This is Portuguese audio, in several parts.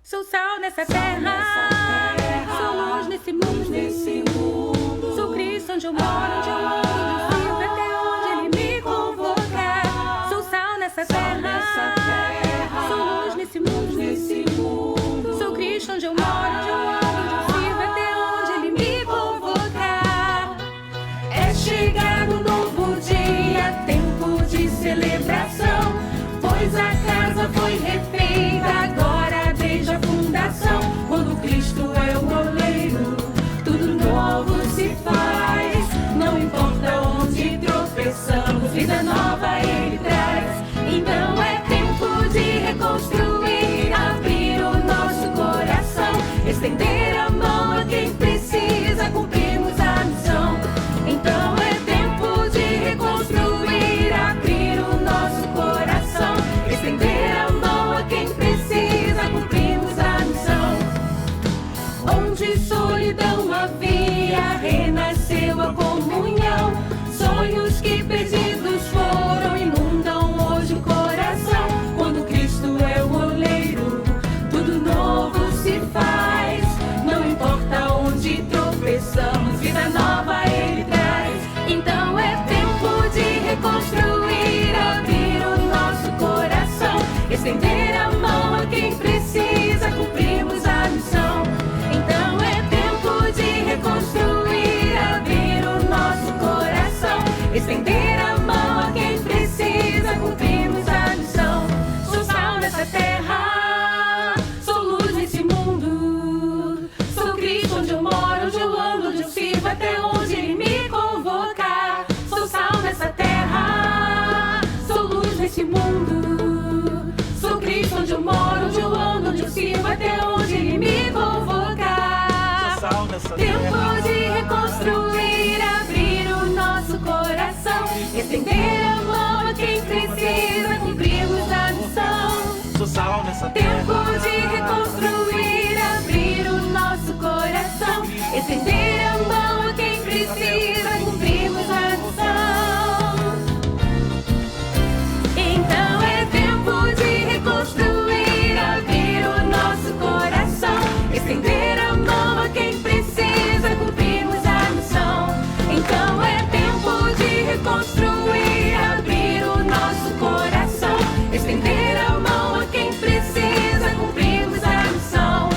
Sou sal nessa terra, sou luz nesse mundo. Sou Cristo onde eu moro, onde eu ando, onde eu vivo, até onde Ele me convocar. Sou sal nessa terra, sou luz nesse mundo. Sou Cristo onde eu moro, onde eu ando, onde eu vivo, até onde Ele me convocar. É chegado um novo dia, tempo de celebração, pois a casa foi refeita agora desde a fundação. Quando Cristo é o oleiro, tudo novo se faz. Não importa onde tropeçamos, vida nova Ele traz. Então é tempo de reconstruir, abrir o nosso coração, estender a mão a quem precisa, cumprirmos a missão. Então é tempo de reconstruir, abrir o nosso coração, estender a mão a quem precisa, cumprirmos a missão. Onde solidão havia, renasceu a comunhão. Sonhos que perdidos foram, inundam hoje o coração. Quando Cristo é o oleiro, tudo novo se faz. Não importa onde tropeçamos, vida nova Ele traz. Então é tempo de reconstruir, abrir o nosso coração, estender a mão a quem precisa, cumprirmos a missão. Então é tempo de reconstruir, abrir o nosso coração, estender a mão a quem precisa, cumprirmos a missão. Sou sal nessa terra, sou luz nesse mundo. Sou Cristo onde eu moro, onde eu ando, onde eu sirvo, até onde Ele me convocar. Sou sal nessa terra, sou luz nesse mundo. Sou Cristo onde eu moro, onde eu ando, onde eu sirvo, até onde Ele me convocar. Sou sal nessa Tempo de reconstruir, abrir o nosso coração, estender a mão a quem precisa, cumprirmos a missão. Sou sal nessa Tempo terra. de reconstruir, abrir o nosso coração, estender a mão a quem precisa, cumprirmos a missão. Então é tempo de reconstruir, abrir o nosso coração, estender a mão a quem precisa, cumprirmos a missão. Então é tempo de reconstruir, abrir o nosso coração, estender a mão a quem precisa, cumprirmos a missão.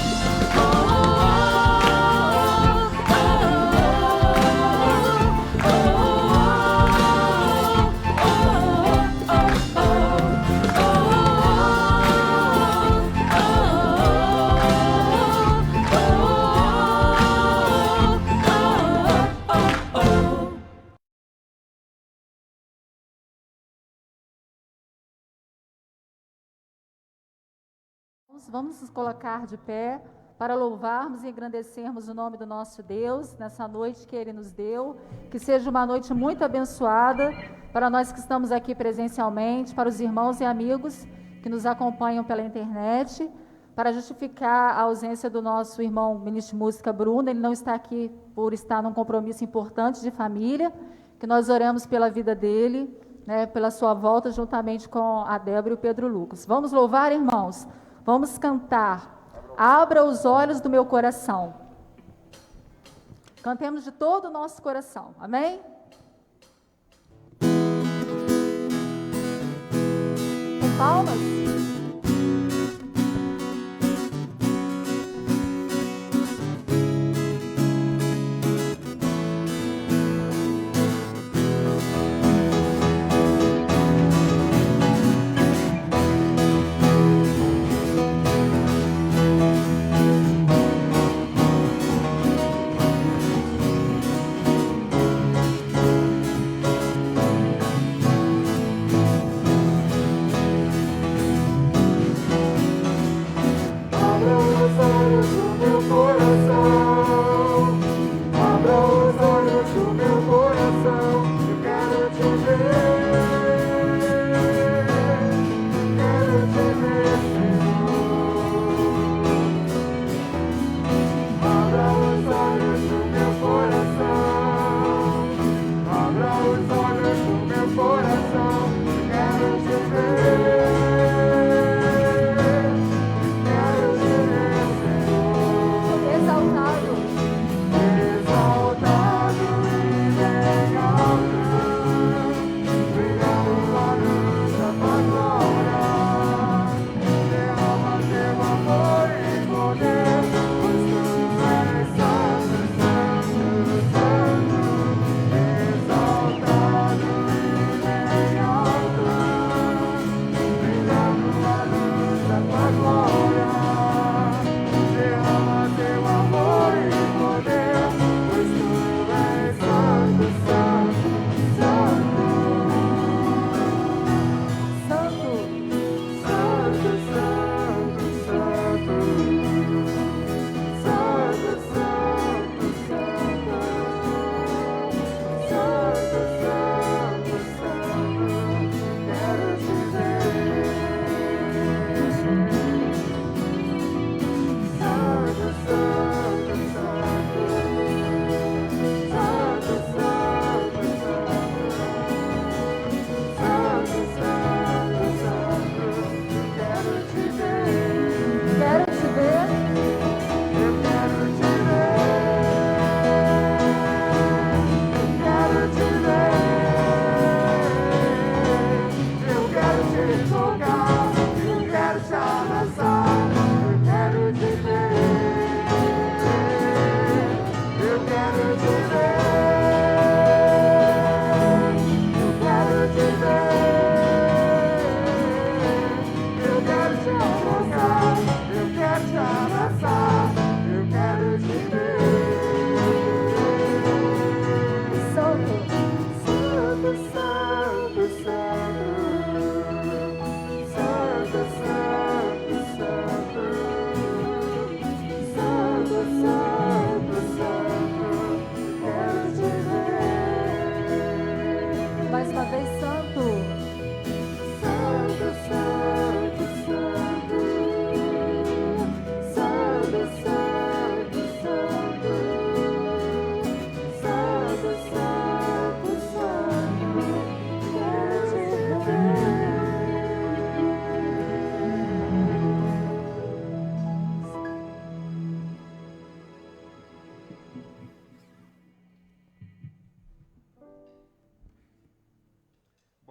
Vamos nos colocar de pé para louvarmos e engrandecermos o nome do nosso Deus nessa noite que Ele nos deu. Que seja uma noite muito abençoada para nós que estamos aqui presencialmente, para os irmãos e amigos que nos acompanham pela internet. Para justificar a ausência do nosso irmão ministro de música Bruno, ele não está aqui por estar num compromisso importante de família, que nós oremos pela vida dele, né, pela sua volta juntamente com a Débora e o Pedro Lucas. Vamos louvar, irmãos? Vamos cantar, abra os olhos do meu coração. Cantemos de todo o nosso coração, amém? Com palmas?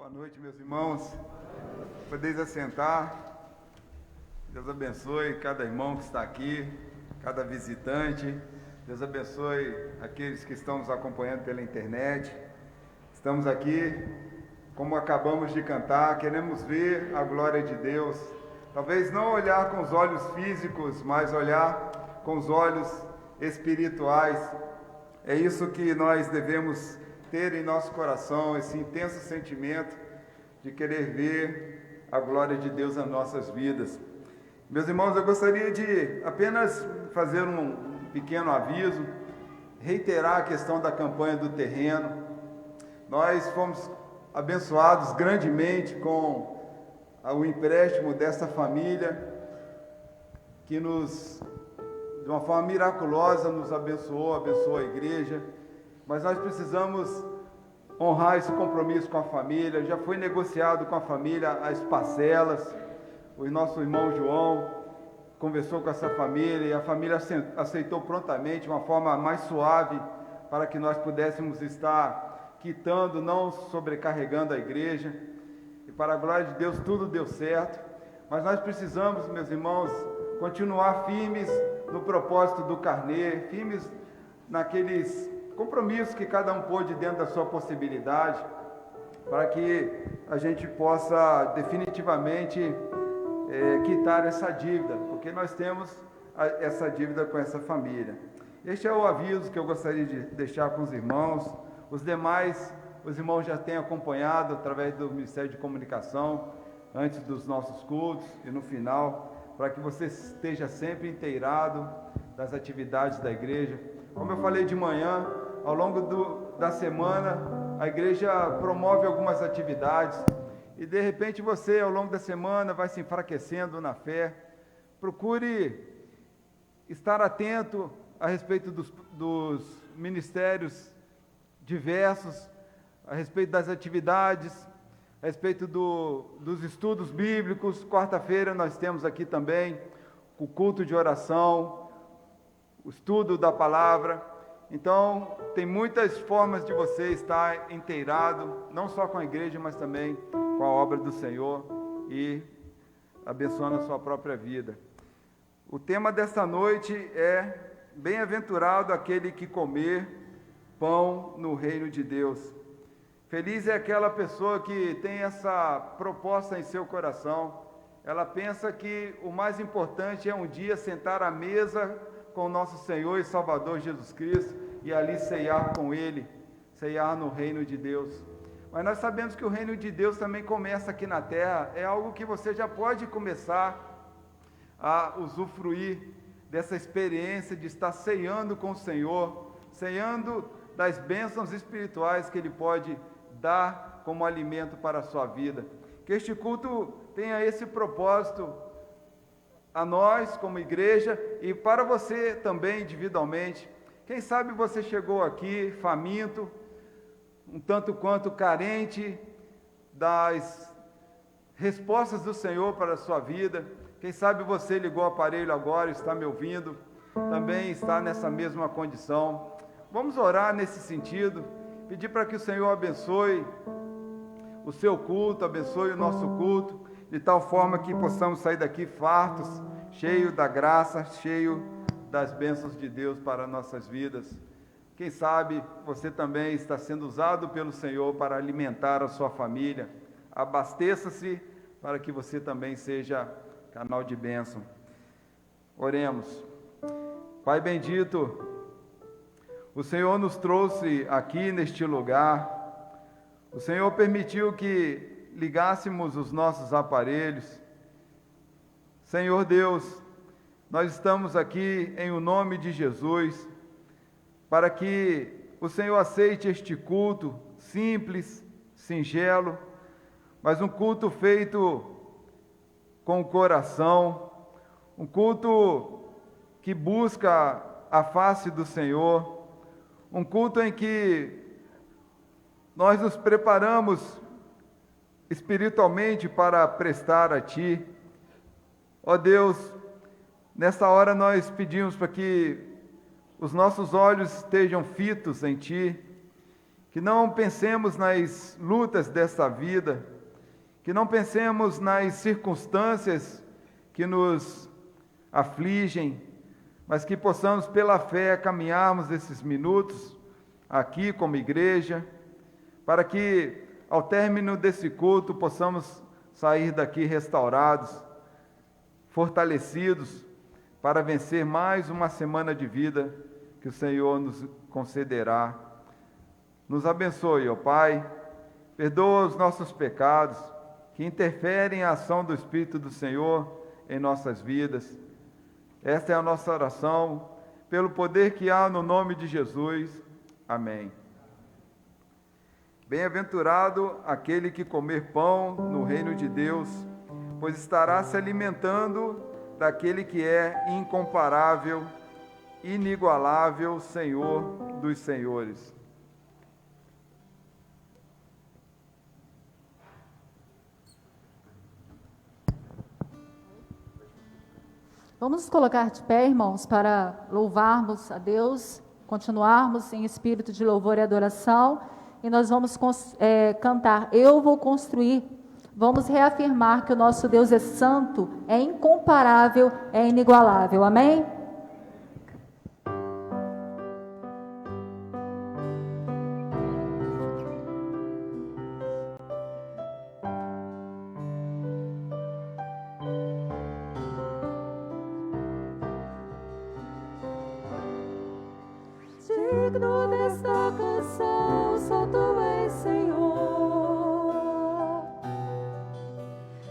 Boa noite, meus irmãos. Podeis assentar. Deus abençoe cada irmão que está aqui, cada visitante. Deus abençoe aqueles que estão nos acompanhando pela internet. Estamos aqui, como acabamos de cantar, queremos ver a glória de Deus. Talvez não olhar com os olhos físicos, mas olhar com os olhos espirituais. É isso que nós devemos ter em nosso coração, esse intenso sentimento de querer ver a glória de Deus nas nossas vidas. Meus irmãos, eu gostaria de apenas fazer um pequeno aviso, reiterar a questão da campanha do terreno. Nós fomos abençoados grandemente com o empréstimo dessa família, que de uma forma miraculosa, nos abençoou a igreja. Mas nós precisamos honrar esse compromisso com a família. Já foi negociado com a família as parcelas. O nosso irmão João conversou com essa família e a família aceitou prontamente, de uma forma mais suave, para que nós pudéssemos estar quitando, não sobrecarregando a igreja. E para a glória de Deus tudo deu certo. Mas nós precisamos, meus irmãos, continuar firmes no propósito do Carnê, firmes naqueles compromissos que cada um pôde dentro da sua possibilidade, para que a gente possa definitivamente quitar essa dívida, porque nós temos essa dívida com essa família. Este é o aviso que eu gostaria de deixar com os irmãos. Os demais, os irmãos já têm acompanhado através do Ministério de Comunicação, antes dos nossos cultos e no final, para que você esteja sempre inteirado das atividades da igreja. Como eu falei de manhã, ao longo da semana, a igreja promove algumas atividades e de repente você, ao longo da semana, vai se enfraquecendo na fé. Procure estar atento a respeito dos ministérios diversos, a respeito das atividades, a respeito dos estudos bíblicos. Quarta-feira nós temos aqui também o culto de oração, o estudo da palavra. Então, tem muitas formas de você estar inteirado, não só com a igreja, mas também com a obra do Senhor e abençoando a sua própria vida. O tema desta noite é: bem-aventurado aquele que comer pão no reino de Deus. Feliz é aquela pessoa que tem essa proposta em seu coração. Ela pensa que o mais importante é um dia sentar à mesa com o nosso Senhor e Salvador Jesus Cristo e ali ceiar com Ele, ceiar no reino de Deus. Mas nós sabemos que o reino de Deus também começa aqui na terra. É algo que você já pode começar a usufruir dessa experiência de estar ceando com o Senhor, ceando das bênçãos espirituais que Ele pode dar como alimento para a sua vida. Que este culto tenha esse propósito a nós como igreja e para você também individualmente. Quem sabe você chegou aqui faminto, um tanto quanto carente das respostas do Senhor para a sua vida. Quem sabe você ligou o aparelho agora, está me ouvindo, também está nessa mesma condição. Vamos orar nesse sentido, pedir para que o Senhor abençoe o seu culto, abençoe o nosso culto, de tal forma que possamos sair daqui fartos, cheio da graça, cheio das bênçãos de Deus para nossas vidas. Quem sabe você também está sendo usado pelo Senhor para alimentar a sua família. Abasteça-se para que você também seja canal de bênção. Oremos. Pai bendito, o Senhor nos trouxe aqui neste lugar. O Senhor permitiu que ligássemos os nossos aparelhos. Senhor Deus, nós estamos aqui em o nome de Jesus, para que o Senhor aceite este culto simples, singelo, mas um culto feito com o coração, um culto que busca a face do Senhor, um culto em que nós nos preparamos espiritualmente para prestar a Ti. Ó Deus, nesta hora nós pedimos para que os nossos olhos estejam fitos em Ti, Que não pensemos nas lutas desta vida, que não pensemos nas circunstâncias que nos afligem, mas que possamos pela fé caminharmos esses minutos aqui como igreja, para que ao término desse culto possamos sair daqui restaurados, fortalecidos, para vencer mais uma semana de vida que o Senhor nos concederá. Nos abençoe, ó Pai, perdoa os nossos pecados, que interferem a ação do Espírito do Senhor em nossas vidas. Esta é a nossa oração, pelo poder que há no nome de Jesus. Amém. Bem-aventurado aquele que comer pão no reino de Deus, pois estará se alimentando daquele que é incomparável, inigualável Senhor dos senhores. Vamos nos colocar de pé, irmãos, para louvarmos a Deus, continuarmos em espírito de louvor e adoração, e nós vamos cantar Eu Vou Construir. Vamos reafirmar que o nosso Deus é santo, é incomparável, é inigualável. Amém? Digno desta canção, só tu és, Senhor.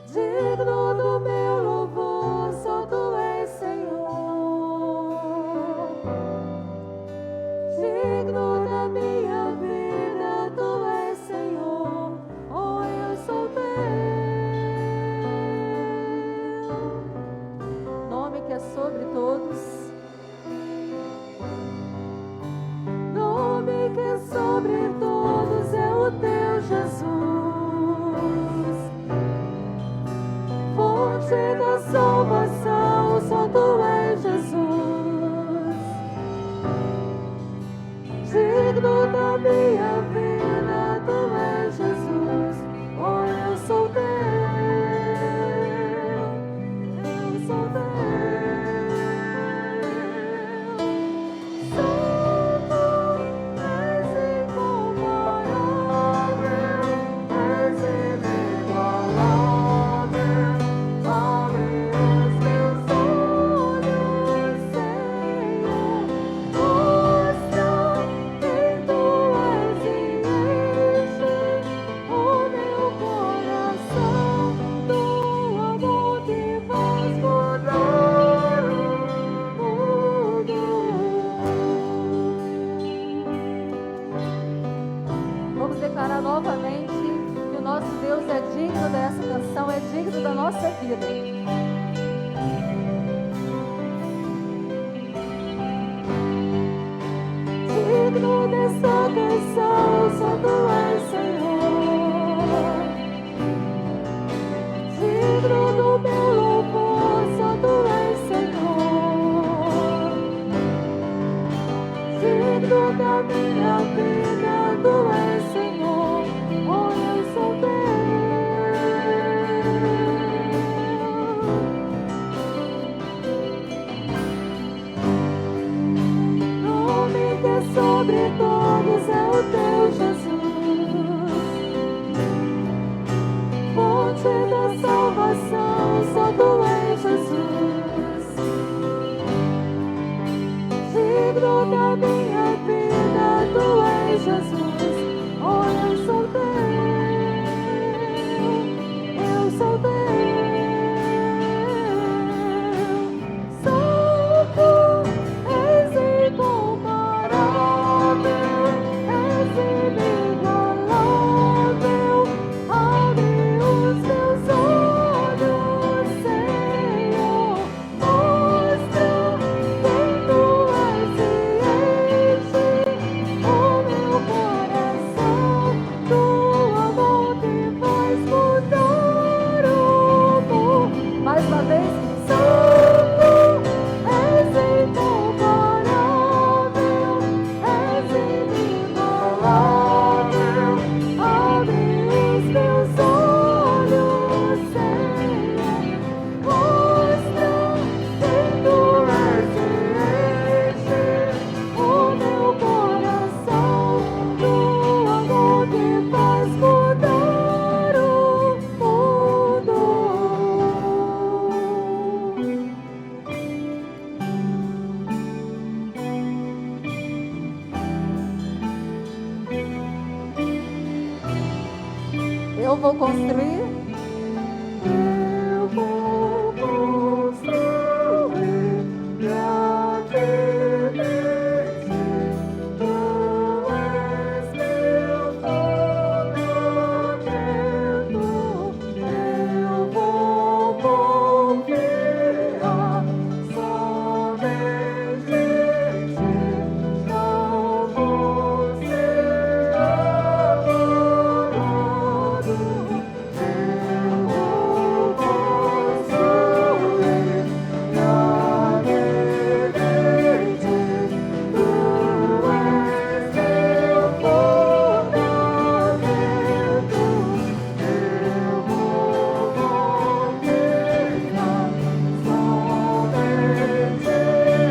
Digno do meu louvor, só tu és, Senhor. Digno da minha vida, tu és, Senhor. Oh, eu sou teu. Nome que é sobre todos. Que é sobre todos é o teu Jesus, fonte da salvação, só tu és Jesus, digno da minha vida, tu és Jesus, oh, eu sou teu, eu sou teu. Novamente, que o nosso Deus é digno dessa canção, é digno da nossa vida. Digno dessa canção, só tu és, Senhor. Digno do meu louvor, só tu és, Senhor. Digno da minha vida, tu és, Senhor. Oh, eu sou teu. Nome que é sobre todos é o teu Jesus, fonte da salvação, só tu és Jesus, digno da minha vida, tu és Jesus, oh, eu sou teu, eu sou teu. Santo, és incomparável, és inigualável, abre os teus olhos, Senhor, mostra quem tu és e enche o meu coração. eu vou construir. Eu vou construir minha vida em ti. Tu és meu fundamento. Eu vou confiar somente em ti. Não vou ser abalado. Eu vou construir minha vida em ti. Tu és meu fundamento. Eu vou confiar somente em ti. Não vou ser abalado.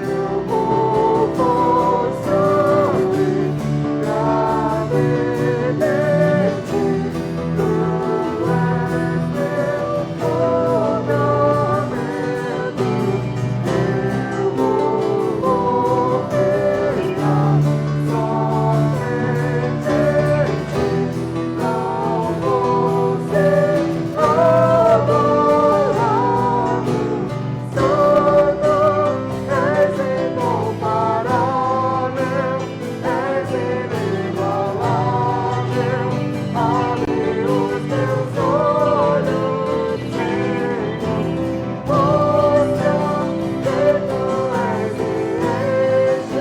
Eu vou construir minha vida em ti. Tu és meu fundamento. Eu vou confiar somente em ti. Não vou ser abalado. Santo, és incomparável, és inigualável. Abre os teus olhos, Senhor. Mostra que tu és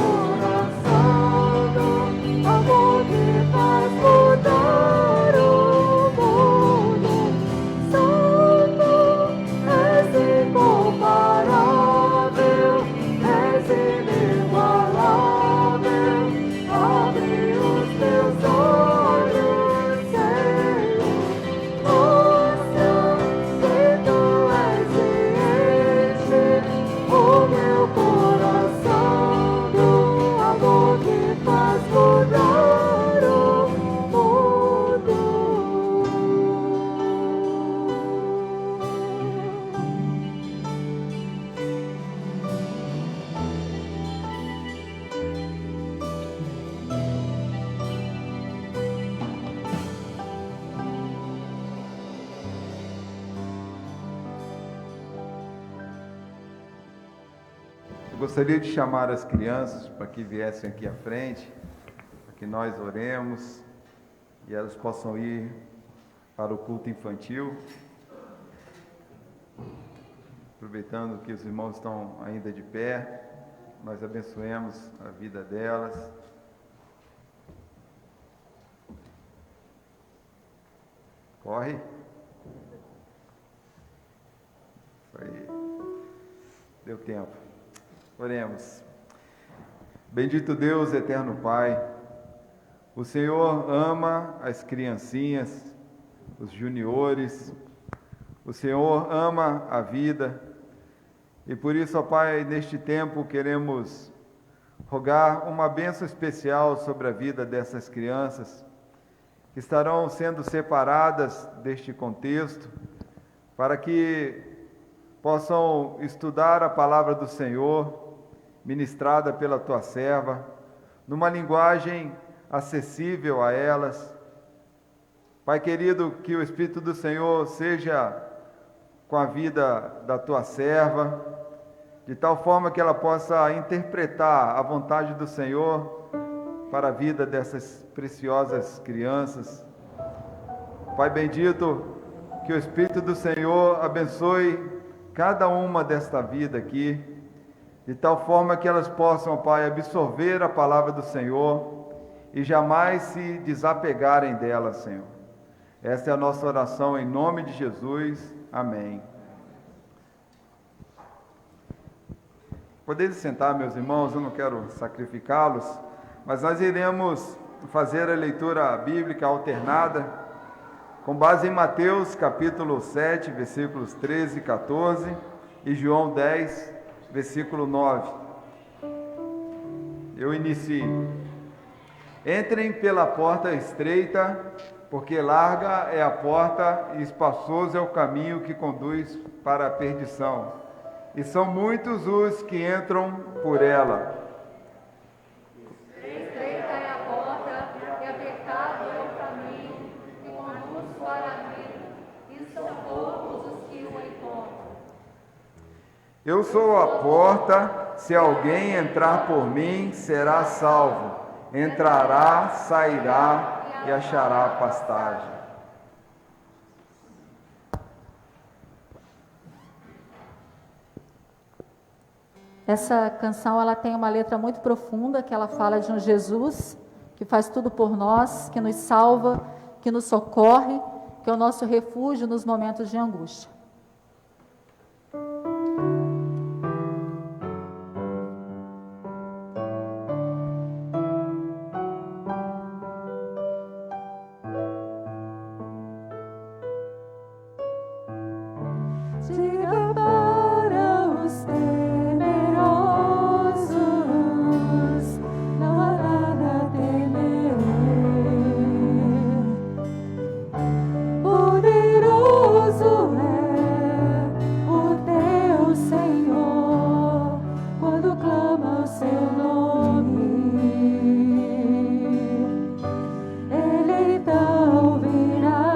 e enche o meu coração. Amor que faz mudar o mundo. Santo, és incomparável, és inigualável. Abre os teus olhos, Senhor. Mostra que tu és e enche o meu coração do amor que faz mudar o mundo. Eu gostaria de chamar as crianças para que viessem aqui à frente, para que nós oremos e elas possam ir para o culto infantil. Aproveitando que os irmãos estão ainda de pé, nós abençoemos a vida delas. Corre. Isso aí. Deu tempo. Oremos. Bendito Deus, eterno Pai, o Senhor ama as criancinhas, os juniores, o Senhor ama a vida, e por isso, ó Pai, neste tempo queremos rogar uma bênção especial sobre a vida dessas crianças, que estarão sendo separadas deste contexto, para que possam estudar a palavra do Senhor, ministrada pela Tua serva, numa linguagem acessível a elas. Pai querido, que o Espírito do Senhor seja com a vida da Tua serva, de tal forma que ela possa interpretar a vontade do Senhor para a vida dessas preciosas crianças. Pai bendito, que o Espírito do Senhor abençoe cada uma desta vida aqui, de tal forma que elas possam, Pai, absorver a palavra do Senhor e jamais se desapegarem dela, Senhor. Esta é a nossa oração em nome de Jesus. Amém. Podem sentar, meus irmãos, eu não quero sacrificá-los, mas nós iremos fazer a leitura bíblica alternada, com base em Mateus capítulo 7, versículos 13 e 14, e João 10, versículo 9. Eu inicio. Entrem pela porta estreita, porque larga é a porta e espaçoso é o caminho que conduz para a perdição, e são muitos os que entram por ela. Estreita é a porta, e apertado é o caminho que conduz para a vida, e são poucos os que o encontram. Eu sou a porta, se alguém entrar por mim, será salvo. Entrará, sairá e achará pastagem. Essa canção ela tem uma letra muito profunda, que ela fala de um Jesus que faz tudo por nós, que nos salva, que nos socorre, que é o nosso refúgio nos momentos de angústia. Diga para os temerosos, não há nada a temer. Poderoso é o teu Senhor, quando clama o seu nome. Ele então virá.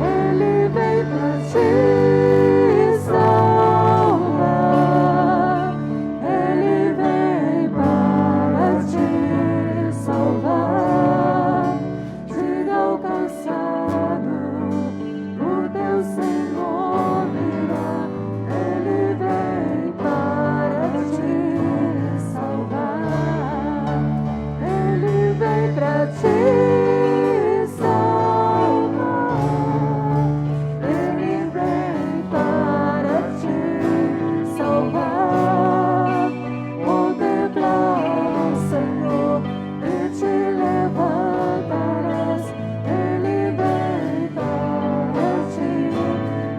Ele vem pra te salvar. Ele vem para te salvar. Diga ao cansado, o teu Senhor virá. Ele vem para te salvar. Ele vem pra te salvar. Ele vem para te salvar. Contemplar o Senhor e te levantarás. Ele vem para te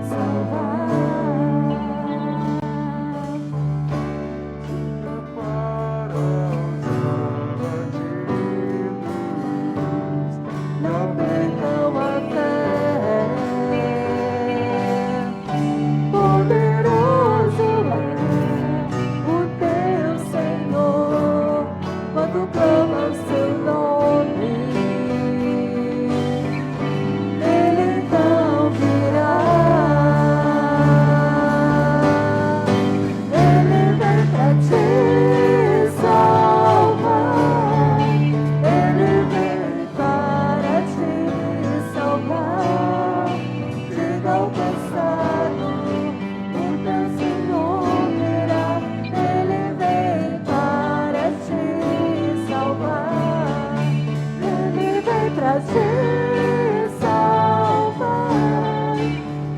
salvar. Não percam a fé. Poderoso é o teu Senhor, quando clama o seu nome. Ele então virá. Ele vem pra te salvar. Ele vem para te salvar. Diga ao cansado, o teu Senhor virá. Ele vem para te salvar. Ele vem pra te salvar.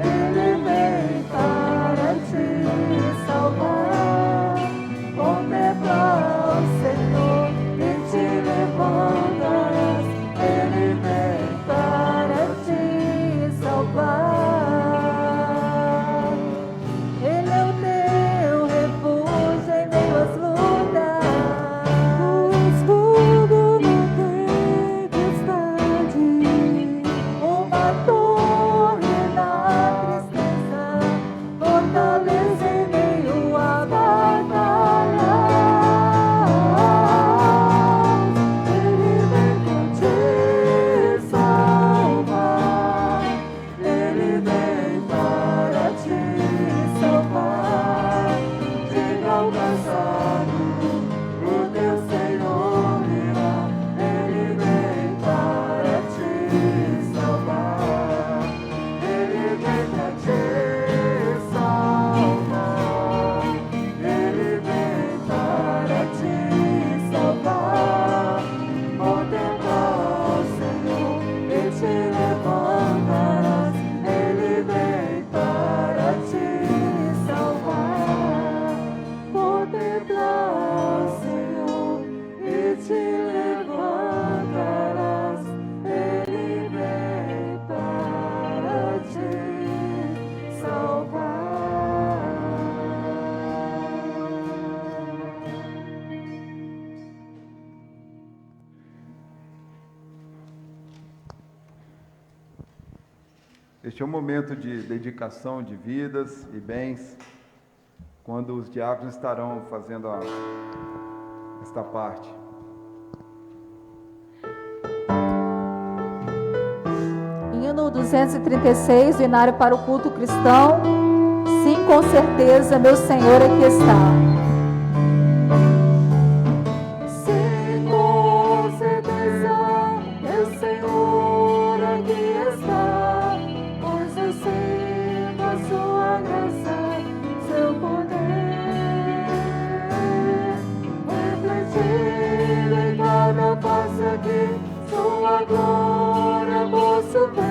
Ele vem para te salvar. Contempla o Senhor e te levantarás. Ele vem para te salvar. Ele é o teu refúgio em meio às lutas. O escudo na tempestade. Este é um momento de dedicação de vidas e bens, quando os diáconos estarão fazendo esta parte. Hino 236, do Inário para o Culto Cristão. Sim, com certeza, meu Senhor aqui está. Sim, com certeza, meu Senhor aqui está, pois eu sinto a sua graça, seu poder, refletido em cada passo aqui, sua glória posso ver.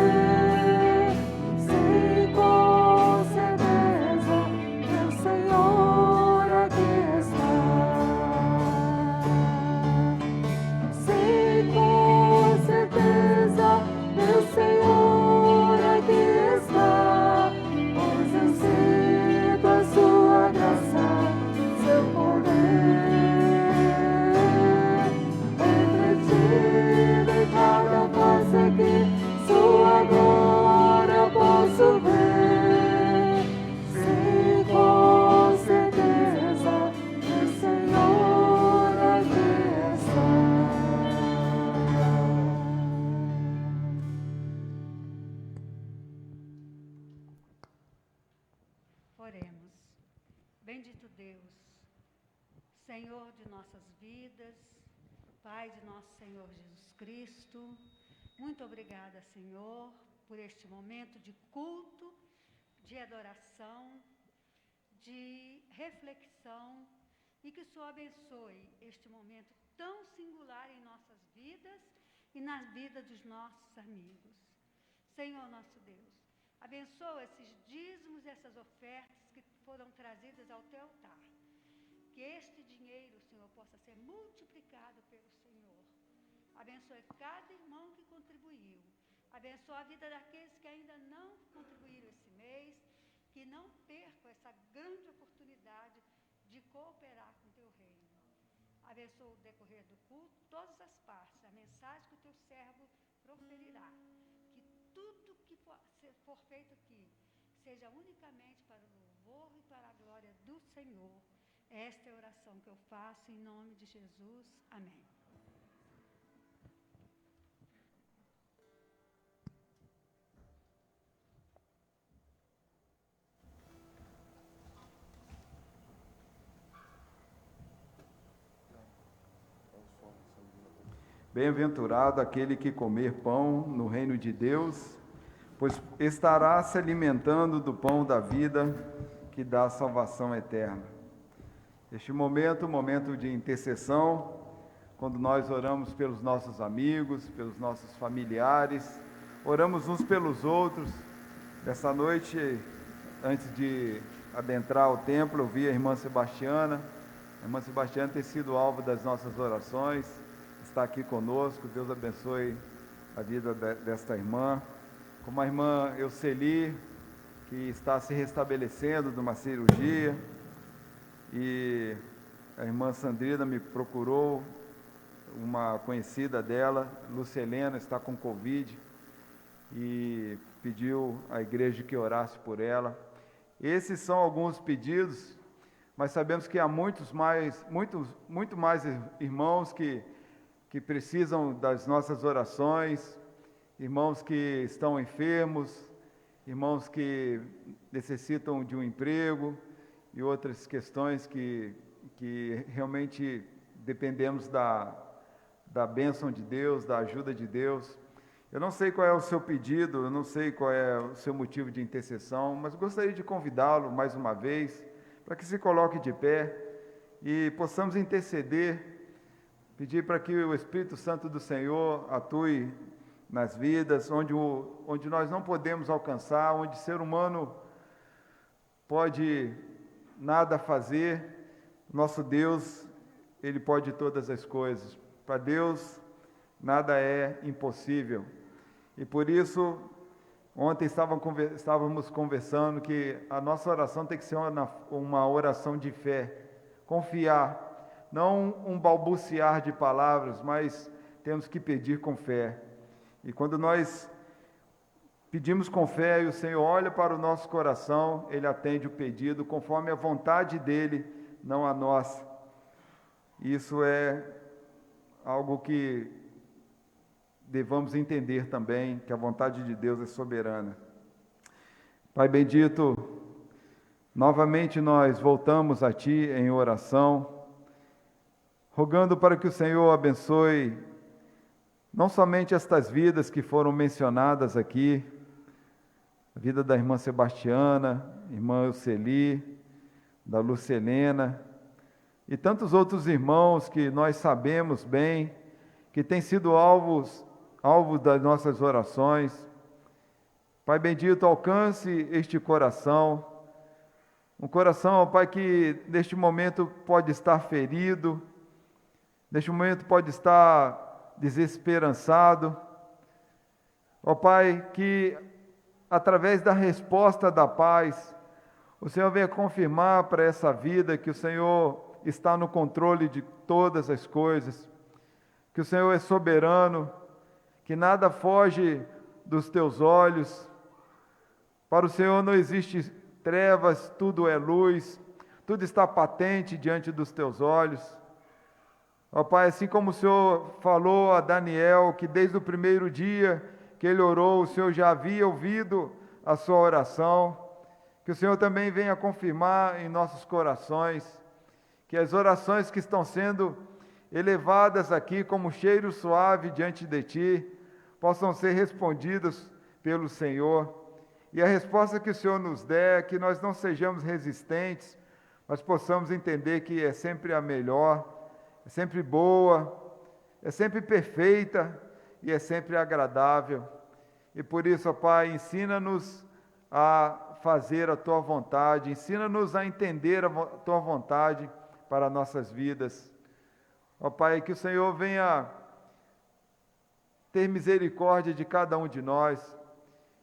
Sim, com certeza, meu Senhor aqui está. Sim, com certeza, meu Senhor aqui está, pois eu sinto a sua graça, seu poder, refletido em cada face aqui, sua glória posso ver. Sim, com certeza, meu Senhor aqui está. Oremos. Bendito Deus, Senhor de nossas vidas, Pai de nosso Senhor Jesus Cristo, muito obrigada, Senhor, por este momento de culto, de adoração, de reflexão, e que o Senhor abençoe este momento tão singular em nossas vidas e na vida dos nossos amigos. Senhor nosso Deus, abençoa esses dízimos e essas ofertas que foram trazidas ao teu altar. Que este dinheiro, Senhor, possa ser multiplicado pelo Senhor. Abençoe cada irmão que contribuiu. Abençoa a vida daqueles que ainda não contribuíram esse mês, que não percam essa grande oportunidade de cooperar com o teu reino. Abençoa o decorrer do culto, todas as partes, a mensagem que o teu servo proferirá. Que tudo que for feito aqui seja unicamente para o louvor e para a glória do Senhor. Esta é a oração que eu faço em nome de Jesus. Amém. Bem-aventurado aquele que comer pão no reino de Deus, pois estará se alimentando do pão da vida que dá salvação eterna. Este momento de intercessão, quando nós oramos pelos nossos amigos, pelos nossos familiares, oramos uns pelos outros. Nessa noite, antes de adentrar o templo, eu vi a irmã Sebastiana. A irmã Sebastiana tem sido alvo das nossas orações, está aqui conosco. Deus abençoe a vida desta irmã. Como a irmã Euceli, que está se restabelecendo de uma cirurgia, e a irmã Sandrina me procurou, uma conhecida dela, Lucelena, está com Covid, e pediu à igreja que orasse por ela. Esses são alguns pedidos, mas sabemos que há muito mais irmãos que precisam das nossas orações, irmãos que estão enfermos, irmãos que necessitam de um emprego e outras questões que realmente dependemos da bênção de Deus, da ajuda de Deus. Eu não sei qual é o seu pedido, eu não sei qual é o seu motivo de intercessão, mas gostaria de convidá-lo mais uma vez para que se coloque de pé e possamos interceder, pedir para que o Espírito Santo do Senhor atue nas vidas, onde nós não podemos alcançar, onde o ser humano pode nada fazer. Nosso Deus, Ele pode todas as coisas. Para Deus, nada é impossível. E por isso, ontem estávamos conversando que a nossa oração tem que ser uma oração de fé, confiar, não um balbuciar de palavras, mas temos que pedir com fé. E quando nós Pedimos com fé e o Senhor olha para o nosso coração, Ele atende o pedido conforme a vontade dEle, não a nossa. Isso é algo que devamos entender também, que a vontade de Deus é soberana. Pai bendito, novamente nós voltamos a Ti em oração, rogando para que o Senhor abençoe não somente estas vidas que foram mencionadas aqui, a vida da irmã Sebastiana, irmã Euceli, da Lucelena, e tantos outros irmãos que nós sabemos bem, que têm sido alvos das nossas orações. Pai bendito, alcance este coração, um coração, ó Pai, que neste momento pode estar ferido, neste momento pode estar desesperançado. Ó Pai, que através da resposta da paz, o Senhor venha confirmar para essa vida que o Senhor está no controle de todas as coisas, que o Senhor é soberano, que nada foge dos teus olhos. Para o Senhor não existe trevas, tudo é luz, tudo está patente diante dos teus olhos. Ó Pai, assim como o Senhor falou a Daniel, que desde o primeiro dia que ele orou, o Senhor já havia ouvido a sua oração, que o Senhor também venha confirmar em nossos corações, que as orações que estão sendo elevadas aqui como cheiro suave diante de Ti, possam ser respondidas pelo Senhor. E a resposta que o Senhor nos der é que nós não sejamos resistentes, mas possamos entender que é sempre a melhor, é sempre boa, é sempre perfeita e é sempre agradável. E por isso, ó Pai, ensina-nos a fazer a Tua vontade, ensina-nos a entender a Tua vontade para nossas vidas. Ó Pai, que o Senhor venha ter misericórdia de cada um de nós.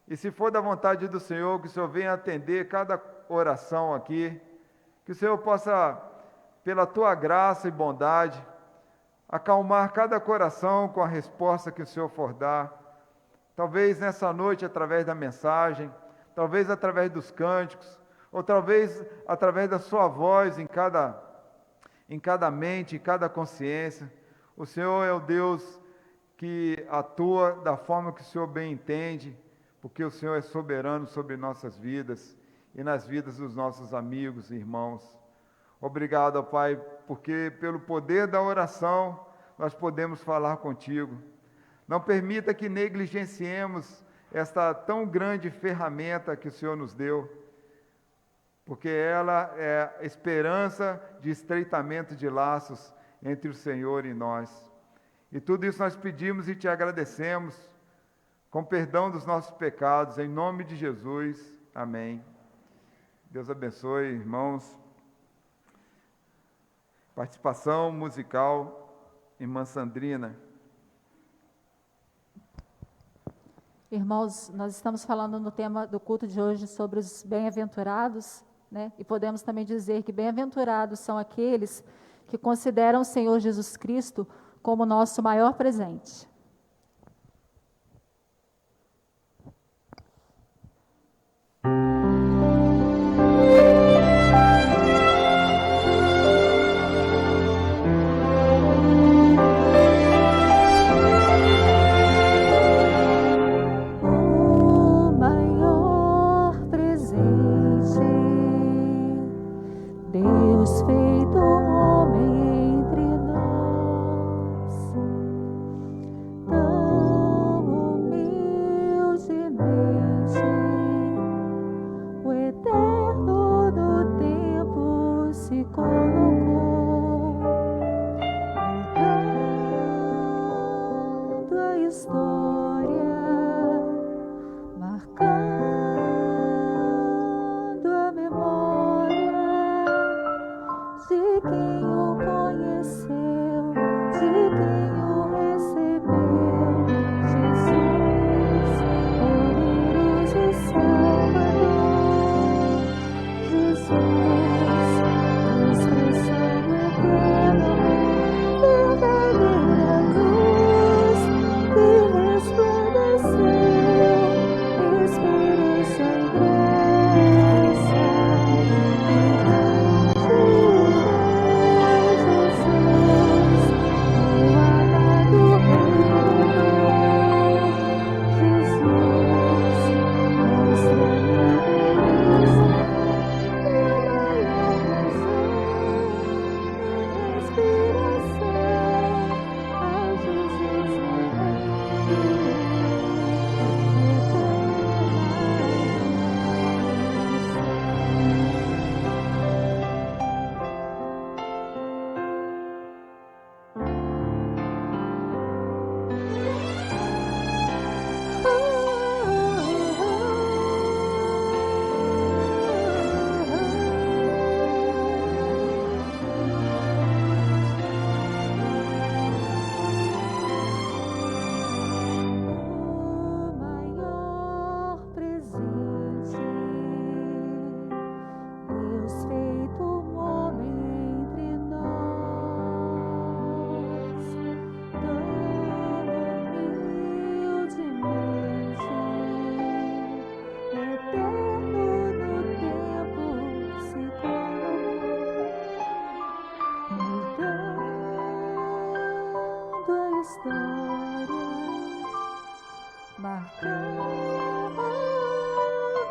E se for da vontade do Senhor, que o Senhor venha atender cada oração aqui, que o Senhor possa, pela Tua graça e bondade, acalmar cada coração com a resposta que o Senhor for dar. Talvez nessa noite através da mensagem, talvez através dos cânticos, ou talvez através da sua voz em cada mente, em cada consciência. O Senhor é o Deus que atua da forma que o Senhor bem entende, porque o Senhor é soberano sobre nossas vidas e nas vidas dos nossos amigos e irmãos. Obrigado, ó Pai, porque pelo poder da oração nós podemos falar contigo. Não permita que negligenciemos esta tão grande ferramenta que o Senhor nos deu, porque ela é a esperança de estreitamento de laços entre o Senhor e nós. E tudo isso nós pedimos e te agradecemos, com perdão dos nossos pecados, em nome de Jesus. Amém. Deus abençoe, irmãos. Participação musical, irmã Sandrina. Irmãos, nós estamos falando no tema do culto de hoje sobre os bem-aventurados, né? E podemos também dizer que bem-aventurados são aqueles que consideram o Senhor Jesus Cristo como nosso maior presente. Deus feito homem entre nós, tão humildemente, o eterno do tempo se colocou, mudando a história, marcando a memória de quem o conheceu, de quem o recebeu. Jesus, poderoso Salvador. Jesus, expressão eterna, verdadeira luz que história, marcando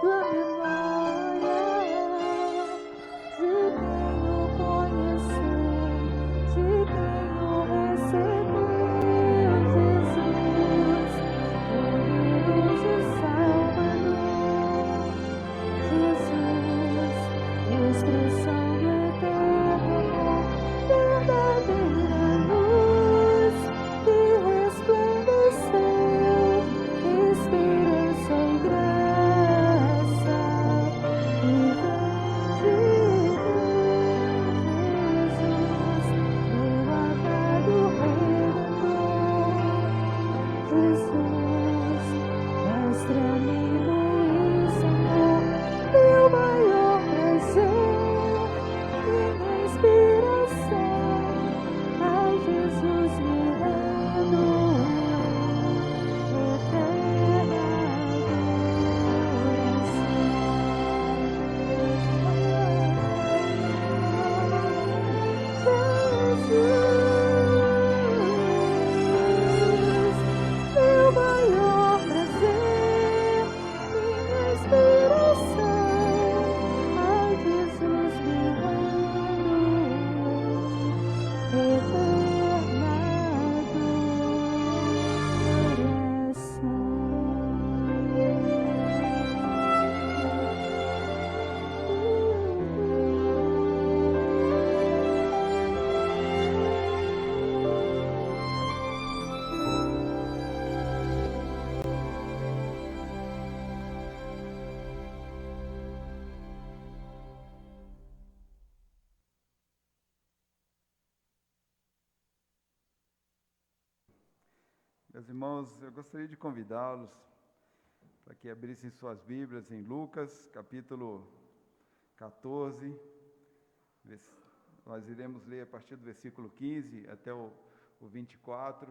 a memória de quem o conheceu, de quem o recebeu, Jesus, poderoso Salvador, Jesus, expressão do eterno amor, verdadeira luz que resplandeceu, esperança e graça que vem de Deus, Jesus, meu amado Redentor, Jesus, mestre, amigo e Senhor, meu maior prazer, minha inspiração, a Jesus me rendo, eterna adoração. Jesus, meu maior prazer, minha inspiração, a Jesus me rendo, eterna Meus irmãos, eu gostaria de convidá-los para que abrissem suas Bíblias em Lucas, capítulo 14. Nós iremos ler a partir do versículo 15 até o 24.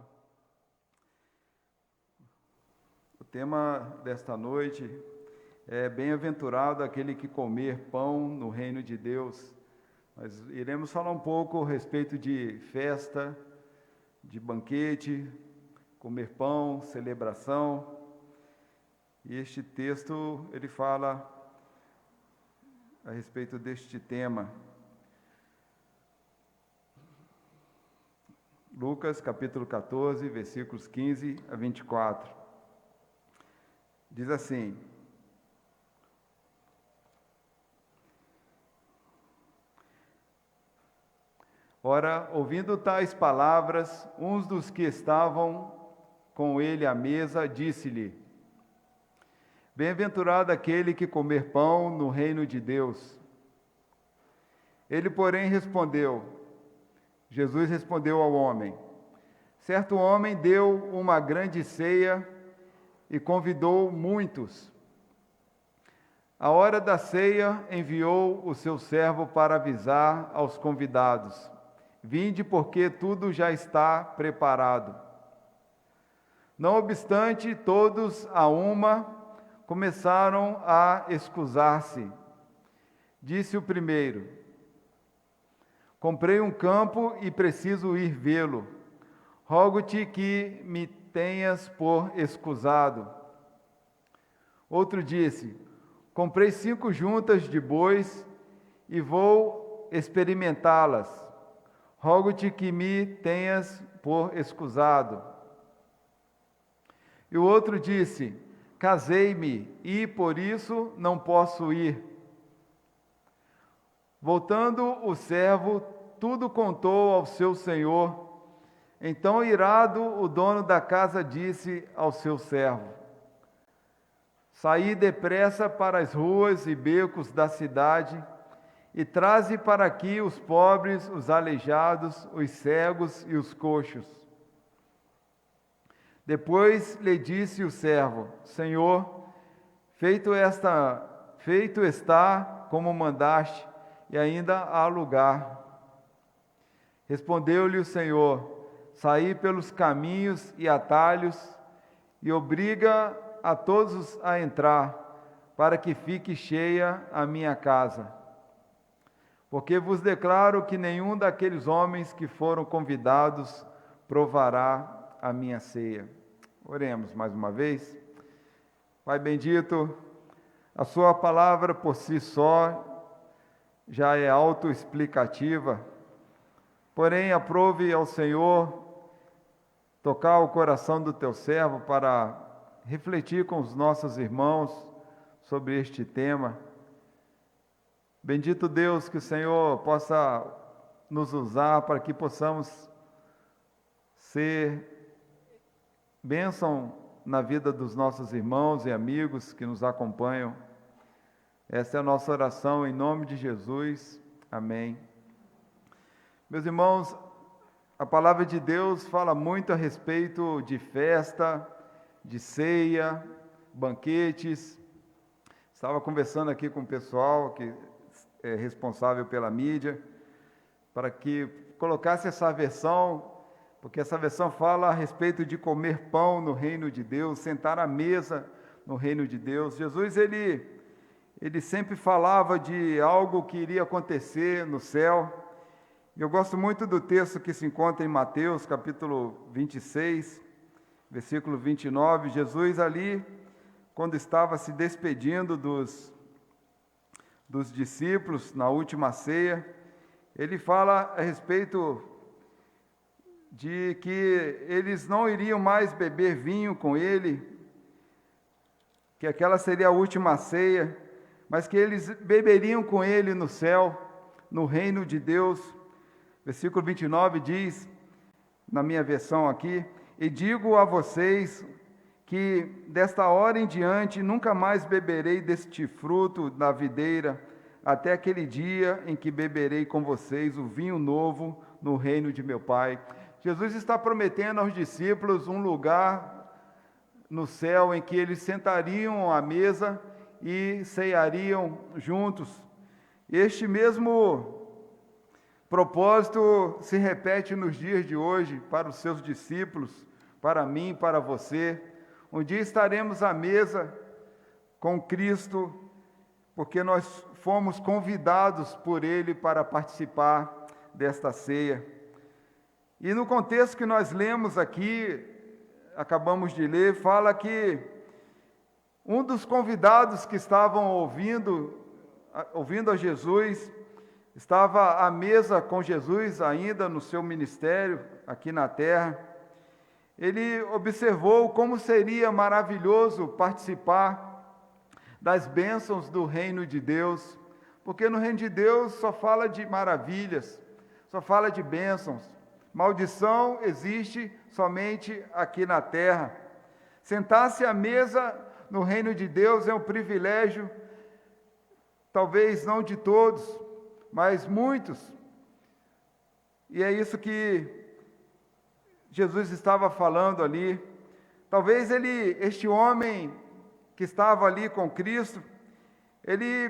O tema desta noite é Bem-aventurado aquele que comer pão no reino de Deus. Nós iremos falar um pouco a respeito de festa, de banquete, comer pão, celebração. E este texto, ele fala a respeito deste tema. Lucas, capítulo 14, versículos 15 a 24. Diz assim: Ora, ouvindo tais palavras, uns dos que estavam com ele à mesa, disse-lhe: Bem-aventurado aquele que comer pão no reino de Deus. Ele, porém, Jesus respondeu ao homem: Certo homem deu uma grande ceia e convidou muitos. À hora da ceia, enviou o seu servo para avisar aos convidados: Vinde, porque tudo já está preparado. Não obstante, todos a uma começaram a escusar-se. Disse o primeiro: Comprei um campo e preciso ir vê-lo. Rogo-te que me tenhas por escusado. Outro disse: Comprei 5 juntas de bois e vou experimentá-las. Rogo-te que me tenhas por escusado. E o outro disse: Casei-me e por isso não posso ir. Voltando o servo, tudo contou ao seu senhor. Então, irado, o dono da casa disse ao seu servo: Saí depressa para as ruas e becos da cidade e traze para aqui os pobres, os aleijados, os cegos e os coxos. Depois lhe disse o servo: Senhor, feito está como mandaste, e ainda há lugar. Respondeu-lhe o Senhor: Saí pelos caminhos e atalhos, e obriga a todos a entrar, para que fique cheia a minha casa. Porque vos declaro que nenhum daqueles homens que foram convidados provará a minha ceia. Oremos mais uma vez. Pai bendito, a sua palavra por si só já é autoexplicativa, porém aprove ao Senhor tocar o coração do teu servo para refletir com os nossos irmãos sobre este tema. Bendito Deus, que o Senhor possa nos usar para que possamos ser bênção na vida dos nossos irmãos e amigos que nos acompanham. Essa é a nossa oração em nome de Jesus. Amém. Meus irmãos, a palavra de Deus fala muito a respeito de festa, de ceia, banquetes. Estava conversando aqui com o pessoal que é responsável pela mídia, para que colocasse essa versão, porque essa versão fala a respeito de comer pão no reino de Deus, sentar à mesa no reino de Deus. Jesus, ele sempre falava de algo que iria acontecer no céu. Eu gosto muito do texto que se encontra em Mateus, capítulo 26, versículo 29. Jesus ali, quando estava se despedindo dos discípulos na última ceia, ele fala a respeito de que eles não iriam mais beber vinho com ele, que aquela seria a última ceia, mas que eles beberiam com ele no céu, no reino de Deus. Versículo 29 diz, na minha versão aqui: e digo a vocês que desta hora em diante nunca mais beberei deste fruto da videira, até aquele dia em que beberei com vocês o vinho novo no reino de meu Pai. Jesus está prometendo aos discípulos um lugar no céu em que eles sentariam à mesa e ceariam juntos. Este mesmo propósito se repete nos dias de hoje para os seus discípulos, para mim, para você. Um dia estaremos à mesa com Cristo, porque nós fomos convidados por Ele para participar desta ceia. E no contexto que nós lemos aqui, acabamos de ler, fala que um dos convidados que estavam ouvindo a Jesus, estava à mesa com Jesus ainda no seu ministério aqui na terra. Ele observou como seria maravilhoso participar das bênçãos do reino de Deus, porque no reino de Deus só fala de maravilhas, só fala de bênçãos. Maldição existe somente aqui na terra. Sentar-se à mesa no reino de Deus é um privilégio, talvez não de todos, mas muitos. E é isso que Jesus estava falando ali. Talvez este homem que estava ali com Cristo, ele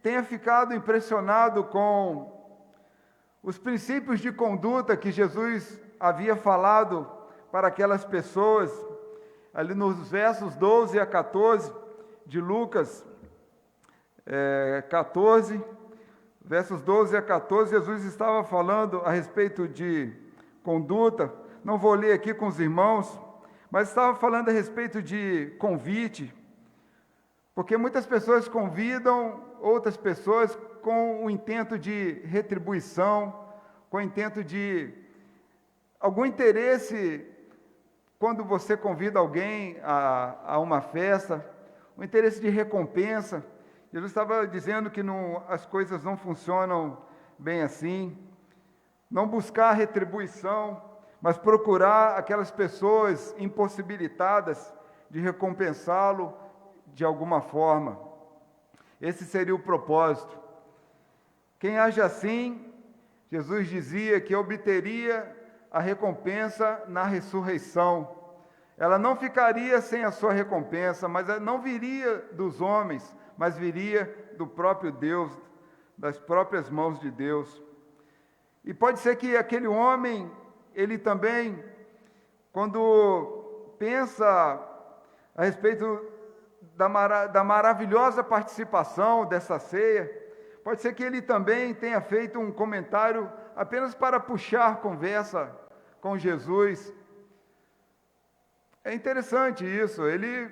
tenha ficado impressionado com os princípios de conduta que Jesus havia falado para aquelas pessoas, ali nos versos 12 a 14 de Lucas 14, versos 12 a 14, Jesus estava falando a respeito de conduta. Não vou ler aqui com os irmãos, mas estava falando a respeito de convite, porque muitas pessoas convidam outras pessoas com o intento de retribuição, com o intento de algum interesse. Quando você convida alguém a uma festa, o interesse de recompensa. Jesus estava dizendo que as coisas não funcionam bem assim. Não buscar retribuição, mas procurar aquelas pessoas impossibilitadas de recompensá-lo de alguma forma. Esse seria o propósito. Quem age assim, Jesus dizia que obteria a recompensa na ressurreição. Ela não ficaria sem a sua recompensa, mas ela não viria dos homens, mas viria do próprio Deus, das próprias mãos de Deus. E pode ser que aquele homem, ele também, quando pensa a respeito da maravilhosa participação dessa ceia, pode ser que ele também tenha feito um comentário apenas para puxar conversa com Jesus, É interessante isso, ele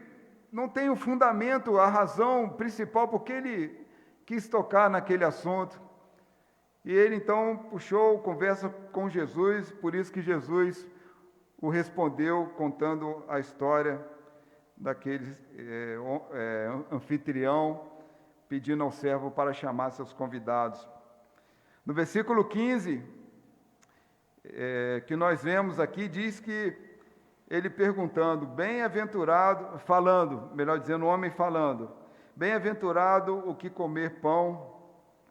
não tem o fundamento, a razão principal porque ele quis tocar naquele assunto. E ele então puxou conversa com Jesus, por isso que Jesus o respondeu contando a história daquele anfitrião, pedindo ao servo para chamar seus convidados. No versículo 15, que nós vemos aqui, diz que ele perguntando, bem-aventurado, falando, melhor dizendo, o homem falando, bem-aventurado o que comer pão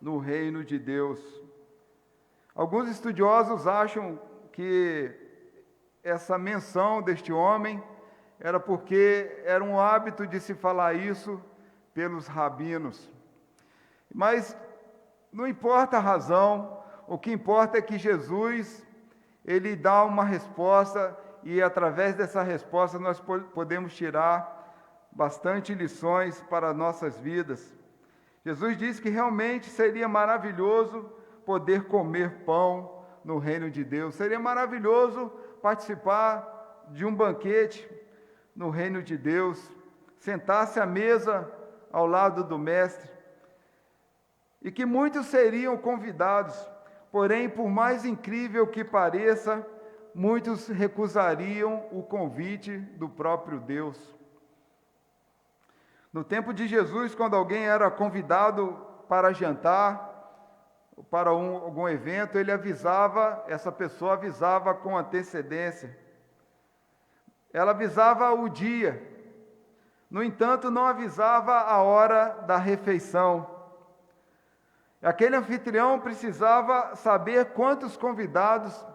no reino de Deus. Alguns estudiosos acham que essa menção deste homem era porque era um hábito de se falar isso pelos rabinos. Mas não importa a razão, o que importa é que Jesus, ele dá uma resposta e através dessa resposta nós podemos tirar bastante lições para nossas vidas. Jesus disse que realmente seria maravilhoso poder comer pão no reino de Deus. Seria maravilhoso participar de um banquete no reino de Deus, sentar-se à mesa ao lado do Mestre, e que muitos seriam convidados, porém, por mais incrível que pareça, muitos recusariam o convite do próprio Deus. No tempo de Jesus, quando alguém era convidado para jantar, para algum evento, ele avisava, essa pessoa avisava com antecedência. Ela avisava o dia, no entanto, não avisava a hora da refeição. Aquele anfitrião precisava saber quantos convidados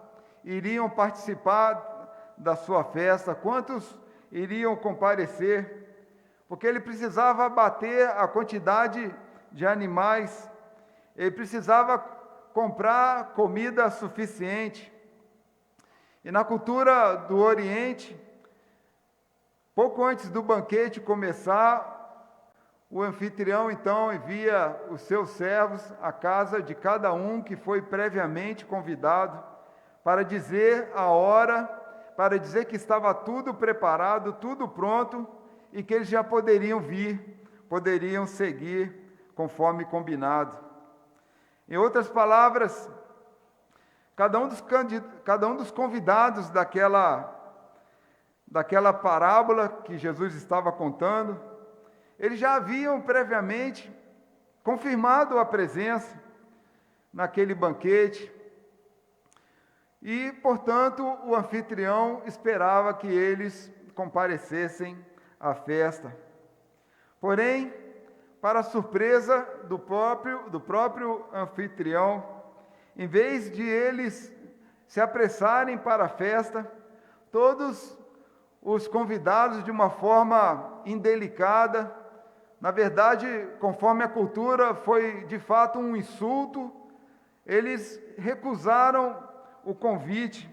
iriam participar da sua festa, quantos iriam comparecer, porque ele precisava bater a quantidade de animais, ele precisava comprar comida suficiente. E na cultura do Oriente, pouco antes do banquete começar, o anfitrião então envia os seus servos à casa de cada um que foi previamente convidado, para dizer a hora, para dizer que estava tudo preparado, tudo pronto, e que eles já poderiam vir, poderiam seguir conforme combinado. Em outras palavras, cada um dos convidados daquela parábola que Jesus estava contando, eles já haviam previamente confirmado a presença naquele banquete, e, portanto, o anfitrião esperava que eles comparecessem à festa. Porém, para a surpresa do próprio anfitrião, em vez de eles se apressarem para a festa, todos os convidados, de uma forma indelicada, na verdade, conforme a cultura, foi de fato um insulto, eles recusaram o convite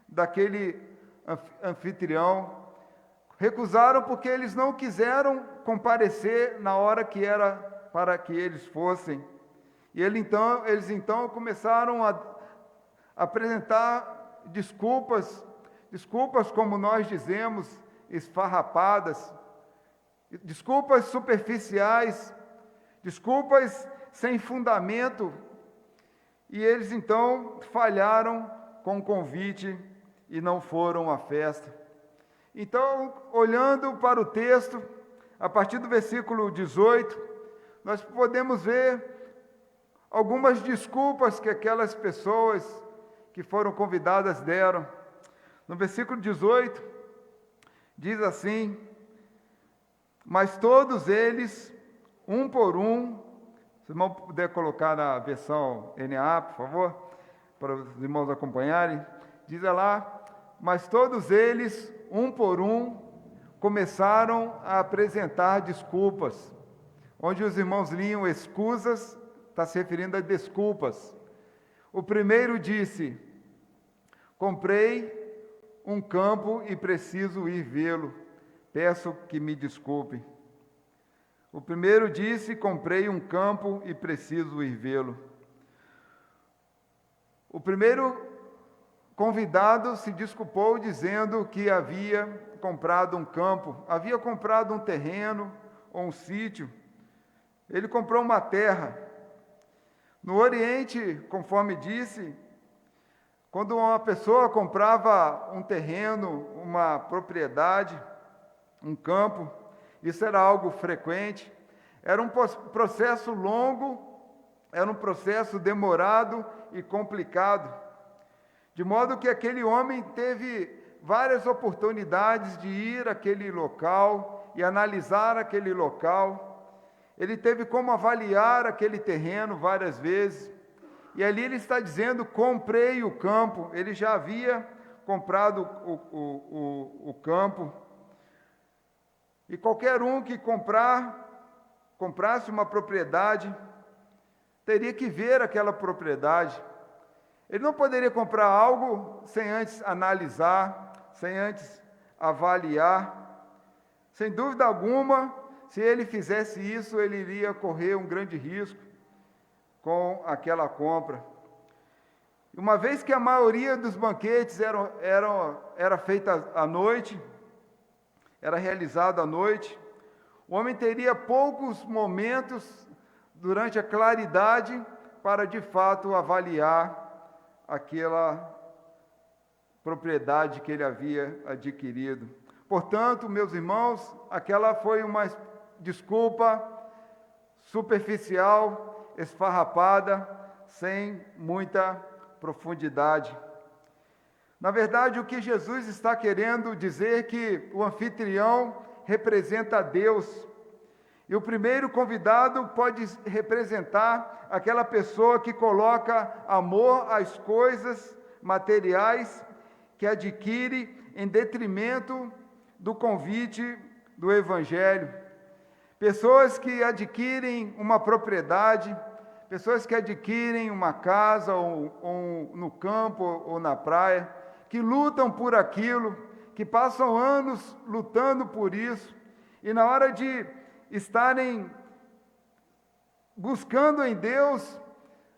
daquele anfitrião, recusaram porque eles não quiseram comparecer na hora que era para que eles fossem. E eles então começaram a apresentar desculpas como nós dizemos, esfarrapadas, desculpas superficiais, desculpas sem fundamento, e eles então falharam com o convite e não foram à festa. Então, olhando para o texto, a partir do versículo 18, nós podemos ver algumas desculpas que aquelas pessoas que foram convidadas deram. No versículo 18, diz assim: mas todos eles, um por um, se o irmão puder colocar na versão NA, por favor, para os irmãos acompanharem, diz lá, mas todos eles, um por um, começaram a apresentar desculpas. Onde os irmãos liam escusas, está se referindo a desculpas. O primeiro disse: comprei um campo e preciso ir vê-lo, peço que me desculpe. O primeiro disse: comprei um campo e preciso ir vê-lo. O primeiro convidado se desculpou dizendo que comprado um campo, havia comprado um terreno ou um sítio. Ele comprou uma terra. No Oriente, conforme disse, quando uma pessoa comprava um terreno, uma propriedade, um campo, isso era algo frequente, era um processo longo, era um processo demorado e complicado, de modo que aquele homem teve várias oportunidades de ir àquele local e analisar aquele local. Ele teve como avaliar aquele terreno várias vezes, e ali ele está dizendo: comprei o campo. Ele já havia comprado o campo, e qualquer um que comprasse uma propriedade, teria que ver aquela propriedade. Ele não poderia comprar algo sem antes analisar, sem antes avaliar. Sem dúvida alguma, se ele fizesse isso, ele iria correr um grande risco com aquela compra. Uma vez que a maioria dos banquetes era feita à noite, era realizado à noite, o homem teria poucos momentos durante a claridade para de fato avaliar aquela propriedade que ele havia adquirido. Portanto, meus irmãos, aquela foi uma desculpa superficial, esfarrapada, sem muita profundidade. Na verdade, o que Jesus está querendo dizer é que o anfitrião representa Deus. E o primeiro convidado pode representar aquela pessoa que coloca amor às coisas materiais que adquire em detrimento do convite do Evangelho. Pessoas que adquirem uma propriedade, pessoas que adquirem uma casa, ou no campo, ou na praia, que lutam por aquilo, que passam anos lutando por isso, e na hora de estarem buscando em Deus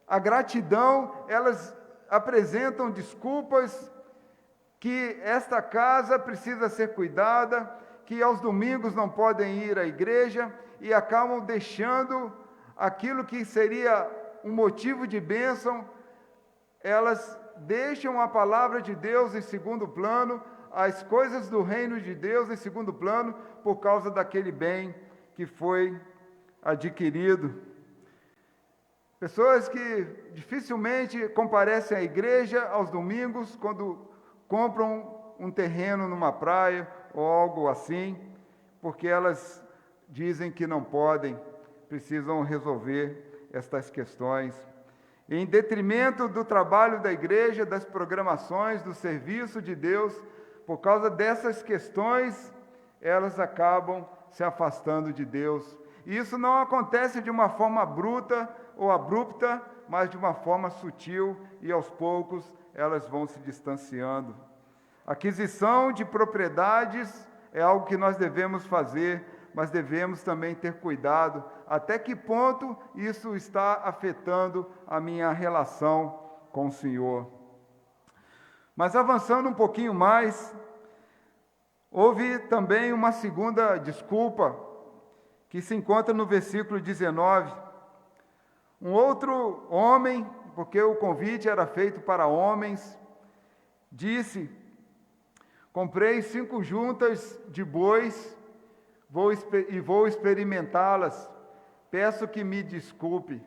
a gratidão, elas apresentam desculpas que esta casa precisa ser cuidada, que aos domingos não podem ir à igreja, e acabam deixando aquilo que seria um motivo de bênção. Elas deixam a palavra de Deus em segundo plano, as coisas do reino de Deus em segundo plano, por causa daquele bem que foi adquirido. Pessoas que dificilmente comparecem à igreja aos domingos, quando compram um terreno numa praia ou algo assim, porque elas dizem que não podem, precisam resolver estas questões. Em detrimento do trabalho da igreja, das programações, do serviço de Deus, por causa dessas questões, elas acabam se afastando de Deus. E isso não acontece de uma forma bruta ou abrupta, mas de uma forma sutil, e aos poucos elas vão se distanciando. Aquisição de propriedades é algo que nós devemos fazer, mas devemos também ter cuidado até que ponto isso está afetando a minha relação com o Senhor. Mas avançando um pouquinho mais, houve também uma segunda desculpa, que se encontra no versículo 19. Um outro homem, porque o convite era feito para homens, disse: comprei 5 juntas de bois e vou experimentá-las, peço que me desculpe.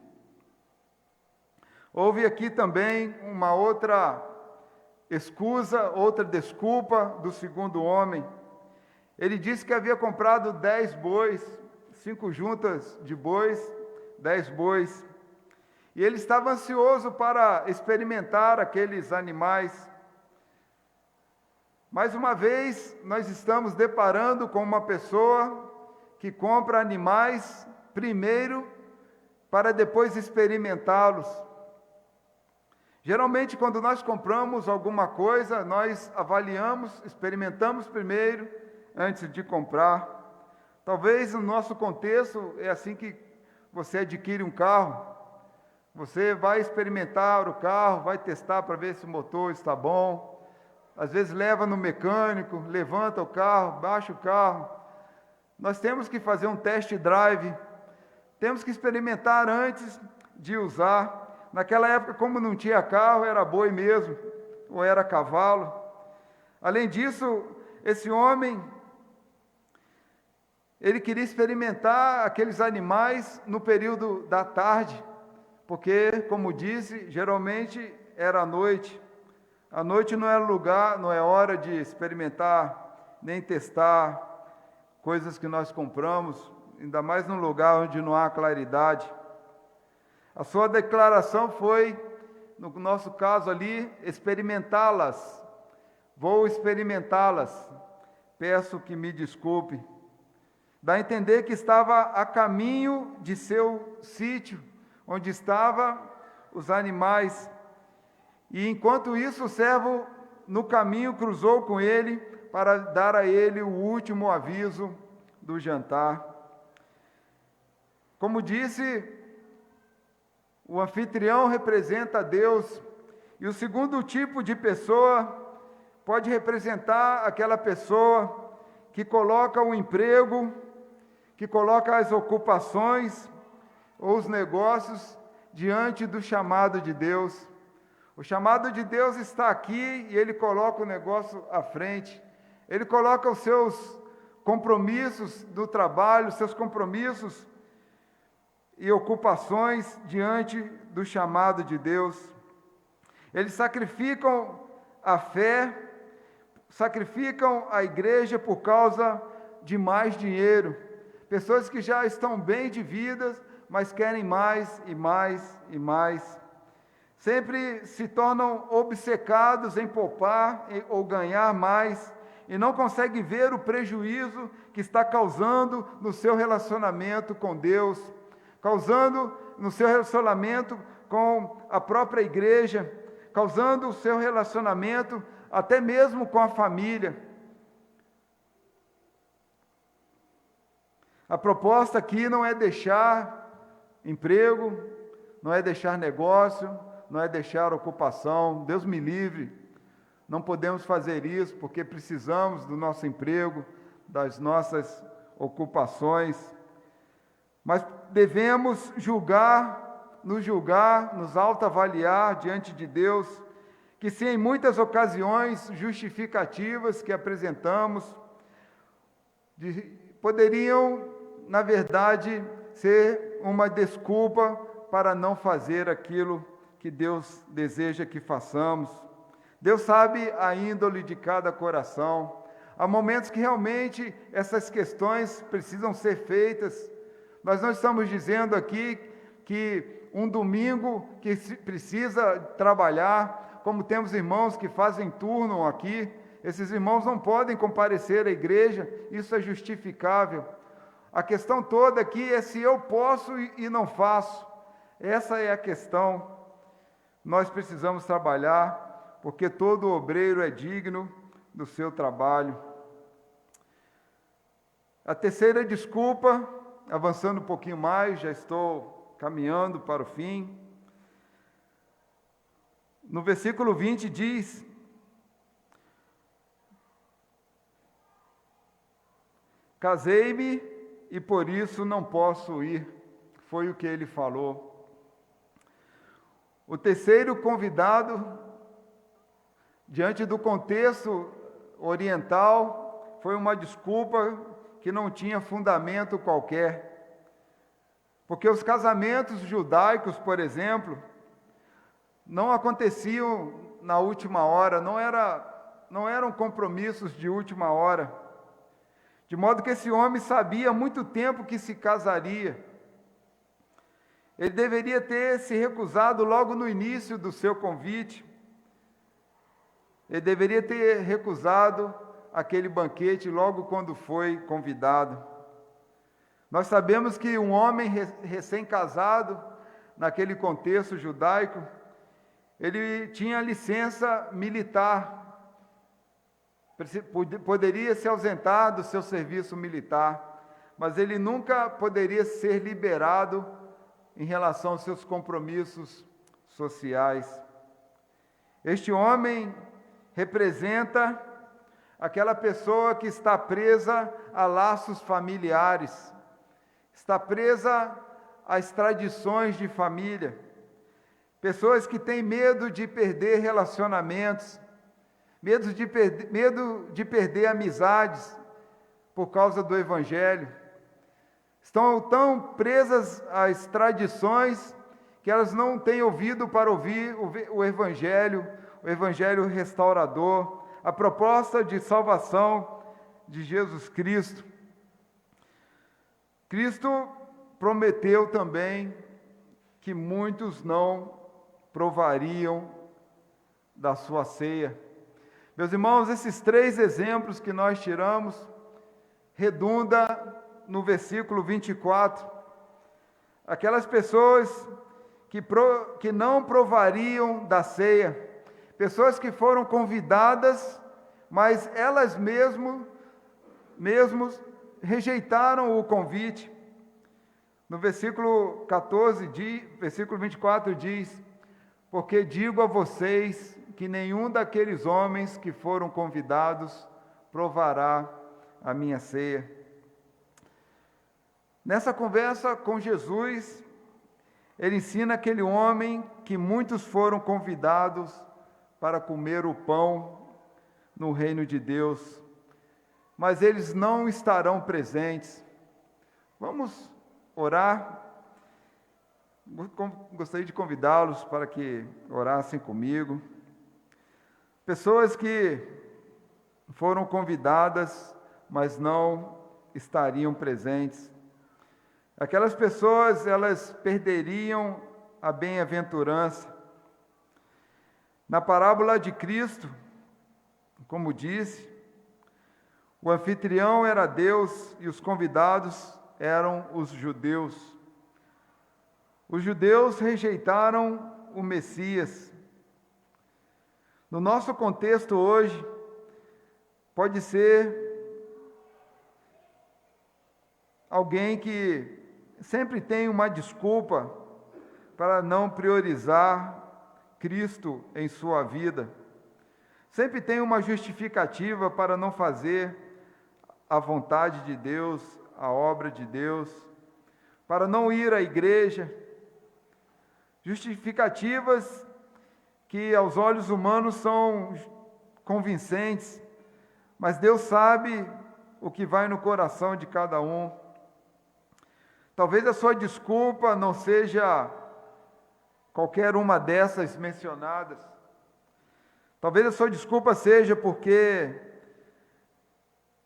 Houve aqui também uma outra escusa, outra desculpa do segundo homem. Ele disse que havia comprado 10 bois, 5 juntas de bois, 10 bois, e ele estava ansioso para experimentar aqueles animais. Mais uma vez, nós estamos deparando com uma pessoa que compra animais primeiro para depois experimentá-los. Geralmente, quando nós compramos alguma coisa, nós avaliamos, experimentamos primeiro, antes de comprar. Talvez no nosso contexto é assim que você adquire um carro. Você vai experimentar o carro, vai testar para ver se o motor está bom, às vezes leva no mecânico, levanta o carro, baixa o carro. Nós temos que fazer um test drive, temos que experimentar antes de usar. Naquela época, como não tinha carro, era boi mesmo, ou era cavalo. Além disso, esse homem, ele queria experimentar aqueles animais no período da tarde, porque, como disse, geralmente era à noite. À noite não é lugar, não é hora de experimentar, nem testar coisas que nós compramos, ainda mais num lugar onde não há claridade. A sua declaração foi, no nosso caso ali, experimentá-las. Vou experimentá-las. Peço que me desculpe. Dá a entender que estava a caminho de seu sítio, onde estavam os animais. E enquanto isso, o servo no caminho cruzou com ele para dar a ele o último aviso do jantar. Como disse, o anfitrião representa Deus, e o segundo tipo de pessoa pode representar aquela pessoa que coloca o emprego, que coloca as ocupações ou os negócios diante do chamado de Deus. O chamado de Deus está aqui e Ele coloca o negócio à frente. Ele coloca os seus compromissos do trabalho, seus compromissos e ocupações diante do chamado de Deus. Eles sacrificam a fé, sacrificam a igreja por causa de mais dinheiro. Pessoas que já estão bem de vida, mas querem mais e mais e mais. Sempre se tornam obcecados em poupar ou ganhar mais e não conseguem ver o prejuízo que está causando no seu relacionamento com Deus, causando no seu relacionamento com a própria igreja, causando o seu relacionamento até mesmo com a família. A proposta aqui não é deixar emprego, não é deixar negócio, não é deixar ocupação. Deus me livre, não podemos fazer isso porque precisamos do nosso emprego, das nossas ocupações, mas devemos nos autoavaliar diante de Deus, que se em muitas ocasiões justificativas que apresentamos, poderiam, na verdade, ser uma desculpa para não fazer aquilo que Deus deseja que façamos. Deus sabe a índole de cada coração. Há momentos que realmente essas questões precisam ser feitas. Nós não estamos dizendo aqui que um domingo que se precisa trabalhar, como temos irmãos que fazem turno aqui, esses irmãos não podem comparecer à igreja, isso é justificável. A questão toda aqui é se eu posso e não faço. Essa é a questão. Nós precisamos trabalhar, porque todo obreiro é digno do seu trabalho. A terceira desculpa, avançando um pouquinho mais, já estou caminhando para o fim. No versículo 20 diz: casei-me e por isso não posso ir. Foi o que ele falou. O terceiro convidado, diante do contexto oriental, foi uma desculpa que não tinha fundamento qualquer. Porque os casamentos judaicos, por exemplo, não aconteciam na última hora, não eram compromissos de última hora. De modo que esse homem sabia há muito tempo que se casaria. Ele deveria ter se recusado logo no início do seu convite. Ele deveria ter recusado aquele banquete logo quando foi convidado. Nós sabemos que um homem recém-casado, naquele contexto judaico, ele tinha licença militar, poderia se ausentar do seu serviço militar, mas ele nunca poderia ser liberado em relação aos seus compromissos sociais. Este homem representa aquela pessoa que está presa a laços familiares, está presa às tradições de família, pessoas que têm medo de perder relacionamentos, medo de perder amizades por causa do Evangelho, estão tão presas às tradições que elas não têm ouvido para ouvir o Evangelho restaurador, a proposta de salvação de Jesus Cristo. Cristo prometeu também que muitos não provariam da sua ceia. Meus irmãos, esses 3 exemplos que nós tiramos, redunda no versículo 24. Aquelas pessoas que não provariam da ceia, pessoas que foram convidadas, mas elas mesmos rejeitaram o convite. No versículo 24 diz: porque digo a vocês que nenhum daqueles homens que foram convidados provará a minha ceia. Nessa conversa com Jesus, ele ensina aquele homem que muitos foram convidados para comer o pão no reino de Deus, mas eles não estarão presentes. Vamos orar. Gostaria de convidá-los para que orassem comigo. Pessoas que foram convidadas, mas não estariam presentes. Aquelas pessoas, elas perderiam a bem-aventurança. Na parábola de Cristo, como disse, o anfitrião era Deus e os convidados eram os judeus. Os judeus rejeitaram o Messias. No nosso contexto hoje, pode ser alguém que sempre tem uma desculpa para não priorizar Cristo em sua vida. Sempre tem uma justificativa para não fazer a vontade de Deus, a obra de Deus, para não ir à igreja. Justificativas que aos olhos humanos são convincentes, mas Deus sabe o que vai no coração de cada um. Talvez a sua desculpa não seja qualquer uma dessas mencionadas. Talvez a sua desculpa seja porque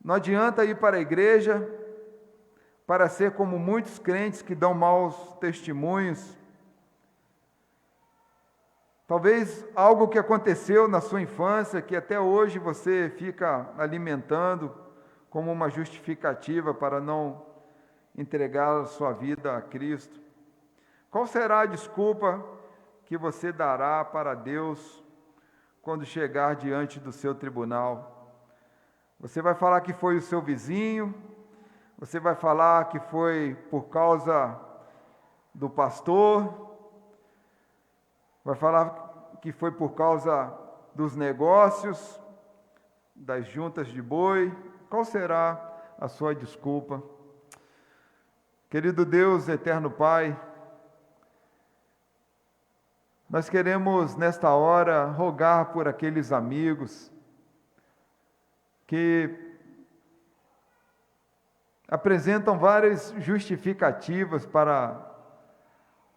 não adianta ir para a igreja para ser como muitos crentes que dão maus testemunhos. Talvez algo que aconteceu na sua infância, que até hoje você fica alimentando como uma justificativa para não entregar a sua vida a Cristo. Qual será a desculpa que você dará para Deus quando chegar diante do seu tribunal? Você vai falar que foi o seu vizinho? Você vai falar que foi por causa do pastor? Vai falar que foi por causa dos negócios, das juntas de boi? Qual será a sua desculpa? Querido Deus, eterno Pai, nós queremos nesta hora rogar por aqueles amigos que apresentam várias justificativas para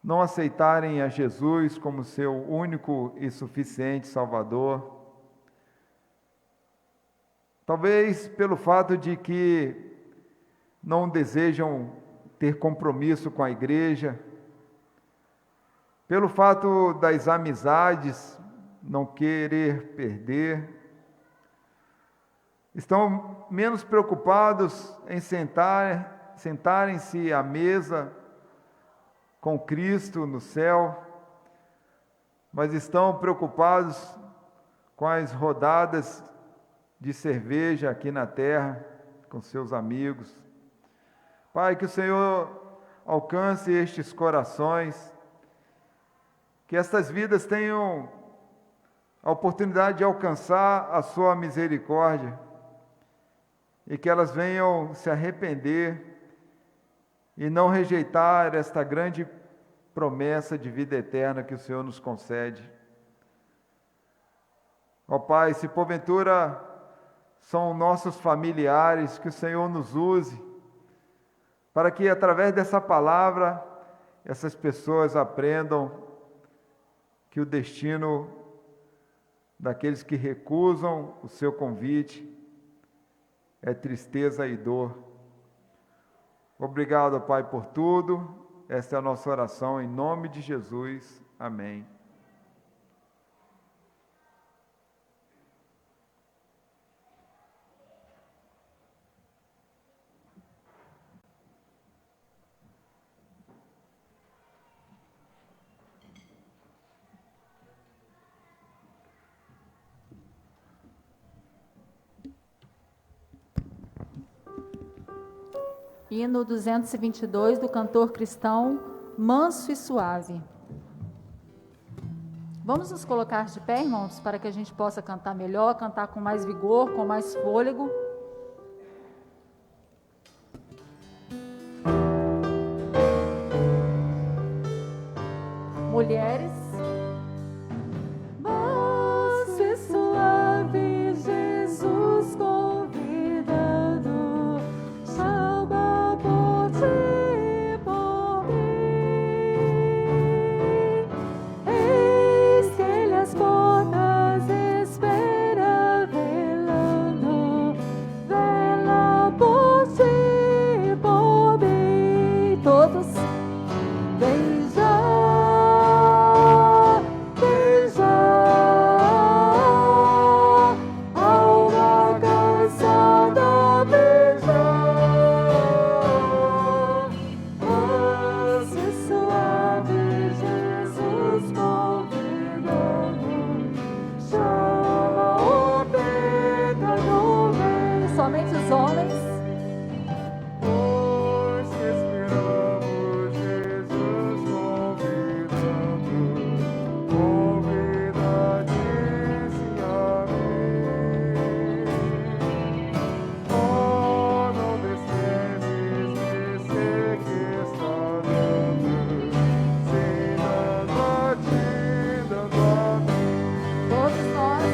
não aceitarem a Jesus como seu único e suficiente Salvador. Talvez pelo fato de que não desejam ter compromisso com a igreja, pelo fato das amizades não querer perder, estão menos preocupados em sentarem-se à mesa com Cristo no céu, mas estão preocupados com as rodadas de cerveja aqui na terra, com seus amigos. Pai, que o Senhor alcance estes corações, que estas vidas tenham a oportunidade de alcançar a sua misericórdia e que elas venham se arrepender e não rejeitar esta grande promessa de vida eterna que o Senhor nos concede. Ó Pai, se porventura são nossos familiares, que o Senhor nos use, para que através dessa palavra, essas pessoas aprendam que o destino daqueles que recusam o seu convite é tristeza e dor. Obrigado, Pai, por tudo. Esta é a nossa oração em nome de Jesus. Amém. Hino 222, do cantor cristão Manso e Suave. Vamos nos colocar de pé, irmãos, para que a gente possa cantar melhor, cantar com mais vigor, com mais fôlego. Mulheres. Manso e suave, Jesus convidando, chama por ti e por mim. Eis que Ele as portas espera, velando, vela por ti e por mim. Todos somente os homens. Pois te esperamos, Jesus convidando, convida-te-se a mim. Oh, não desprezes esse que está dando, sim, dando a ti, dando a mim. Todos nós.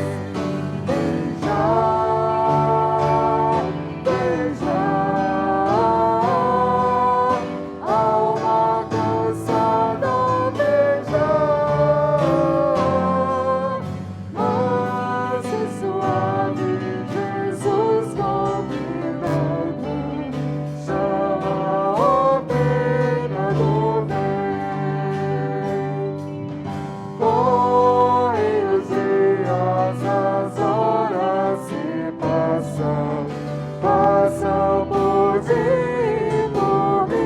Passam por ti e por mim.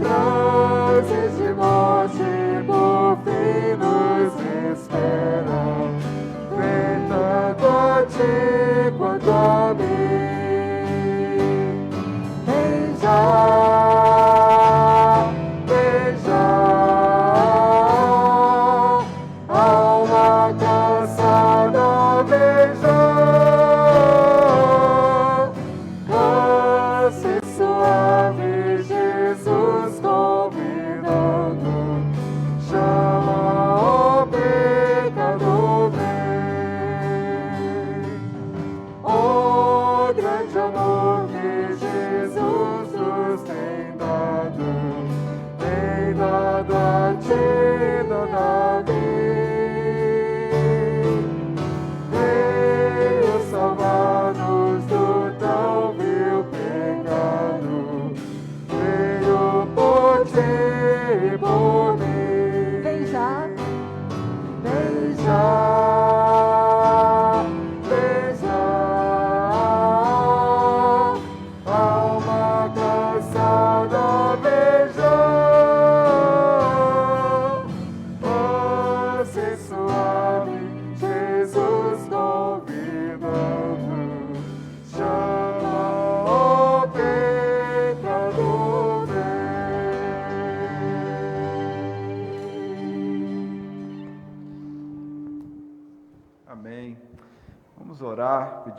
Lances de morte por fim nos esperam, vem tanto a ti quanto a mim. Vem já, alma cansada, vem já. Suave, Jesus convidando, chama o pecador, vem. O grande amor que Jesus nos tem dado a ti, dado a mim. Veio salvar-nos do tão vil pecado, veio por ti e por mim. Vem já. Vem já, vem já,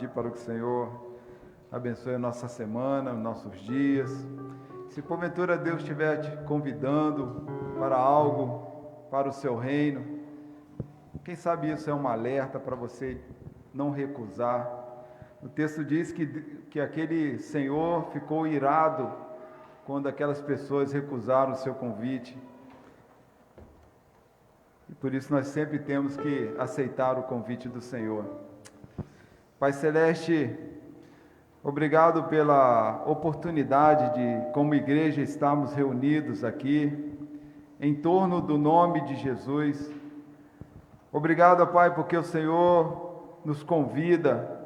pedir para que o Senhor abençoe a nossa semana, nossos dias. Se porventura Deus estiver te convidando para algo, para o seu reino, quem sabe isso é um alerta para você não recusar. O texto diz que aquele senhor ficou irado quando aquelas pessoas recusaram o seu convite. E por isso nós sempre temos que aceitar o convite do Senhor. Pai Celeste, obrigado pela oportunidade de, como igreja, estarmos reunidos aqui em torno do nome de Jesus. Obrigado, Pai, porque o Senhor nos convida,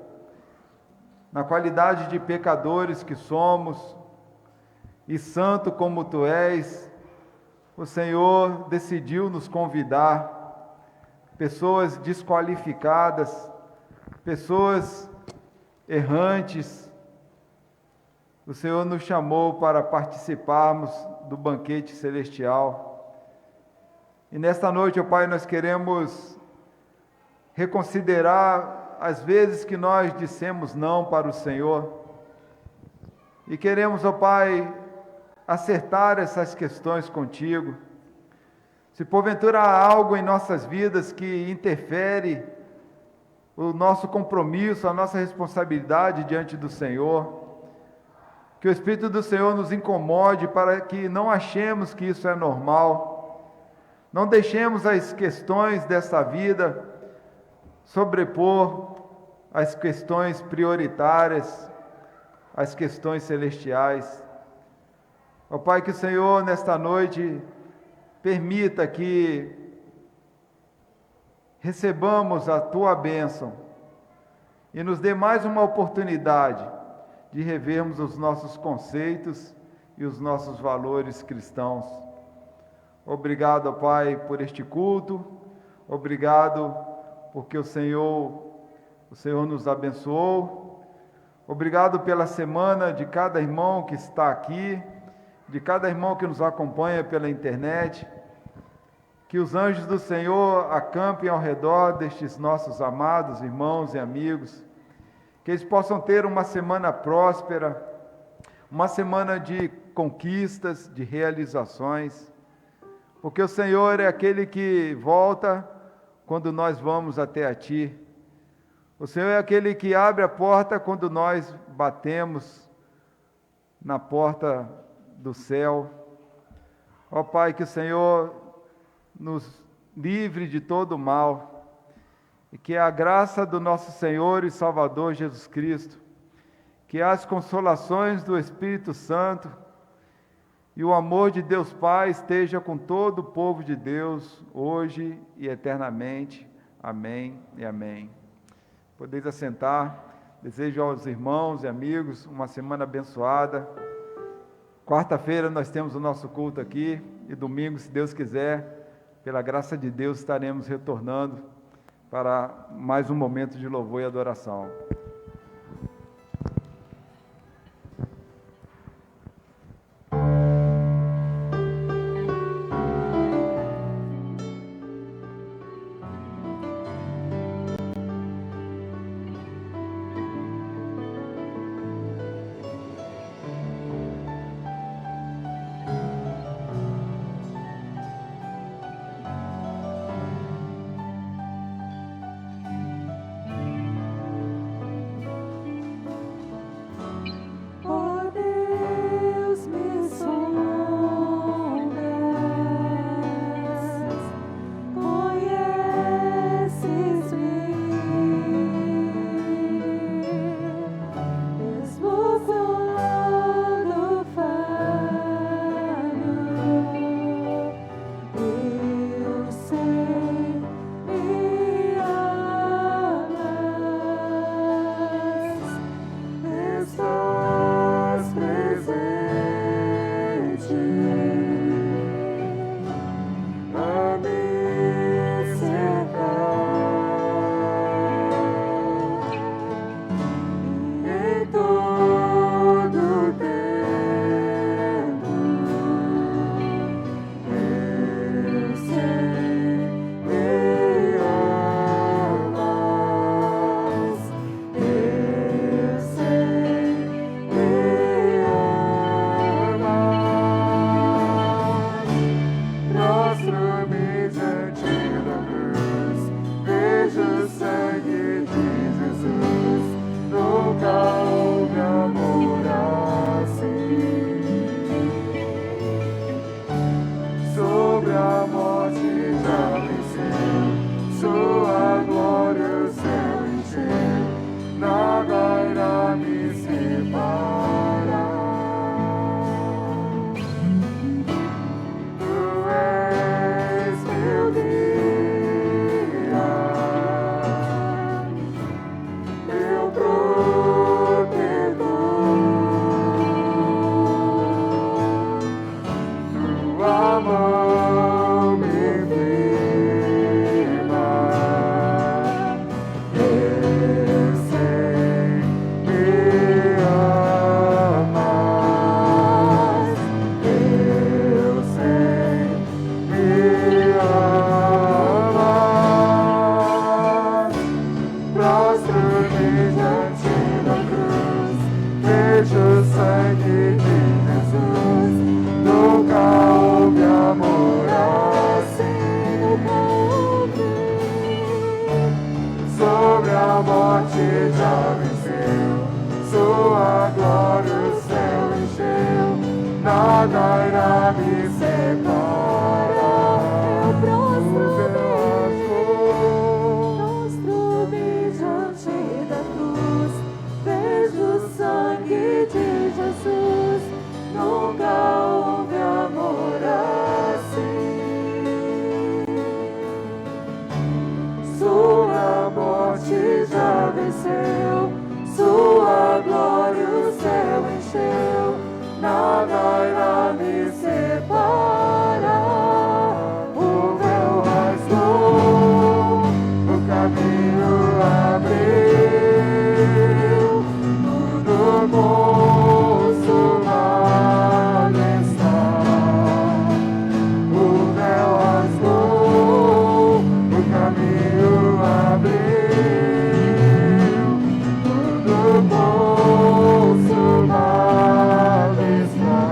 na qualidade de pecadores que somos, e santo como Tu és, o Senhor decidiu nos convidar, pessoas desqualificadas, pessoas errantes. O Senhor nos chamou para participarmos do banquete celestial. E nesta noite, ó Pai, nós queremos reconsiderar as vezes que nós dissemos não para o Senhor. E queremos, ó Pai, acertar essas questões contigo. Se porventura há algo em nossas vidas que interfere o nosso compromisso, a nossa responsabilidade diante do Senhor, que o Espírito do Senhor nos incomode para que não achemos que isso é normal, não deixemos as questões dessa vida sobrepor as questões prioritárias, as questões celestiais. Ó Pai, que o Senhor nesta noite permita que recebamos a Tua bênção e nos dê mais uma oportunidade de revermos os nossos conceitos e os nossos valores cristãos. Obrigado, ó Pai, por este culto. Obrigado porque o Senhor nos abençoou. Obrigado pela semana de cada irmão que está aqui, de cada irmão que nos acompanha pela internet. Que os anjos do Senhor acampem ao redor destes nossos amados irmãos e amigos, que eles possam ter uma semana próspera, uma semana de conquistas, de realizações, porque o Senhor é aquele que volta quando nós vamos até a Ti. O Senhor é aquele que abre a porta quando nós batemos na porta do céu. Ó Pai, que o Senhor nos livre de todo mal, e que a graça do nosso Senhor e Salvador Jesus Cristo, que as consolações do Espírito Santo e o amor de Deus Pai esteja com todo o povo de Deus, hoje e eternamente. Amém e amém. Podeis assentar. Desejo aos irmãos e amigos uma semana abençoada. Quarta-feira nós temos o nosso culto aqui, e domingo, se Deus quiser, pela graça de Deus, estaremos retornando para mais um momento de louvor e adoração. sangue de Jesus. Nunca houve amor assim, nunca houve. Sobre a morte já venceu, sua glória o céu encheu, nada irá me separar. Eu prostro-me diante da cruz, vejo o sangue de Jesus. Nunca houve amor assim. Sobre a morte já venceu, sua glória o céu encheu, nada irá me separar. O véu rasgou, o caminho abriu, tudo consumado está. O véu rasgou, o caminho abriu, tudo consumado está.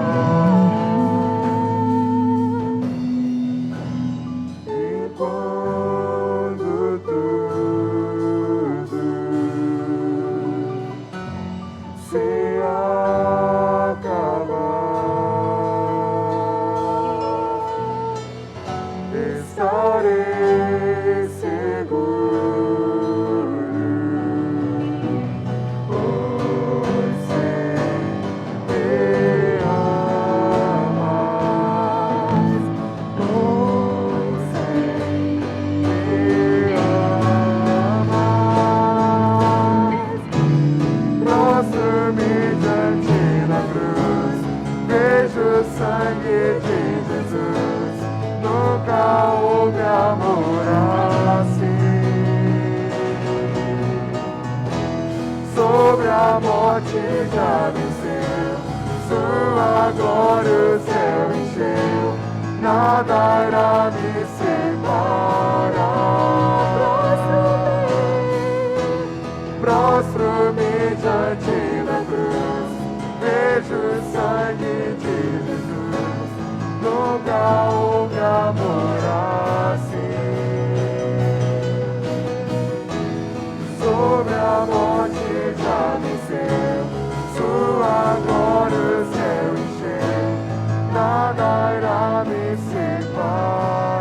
E quando tudo se acabar, estarei seguro, pois sei que amas, pois sei que amas. Prostro-me diante da cruz, vejo o sangue de Jesus. Nunca houve amor assim. Sobre a morte já venceu, sua glória o céu encheu, nada irá me separar. Prostro-me diante da cruz, vejo o sangue de Jesus. Nunca houve amor assim. Sobre a morte já venceu, sua glória o céu encheu, nada irá me separar.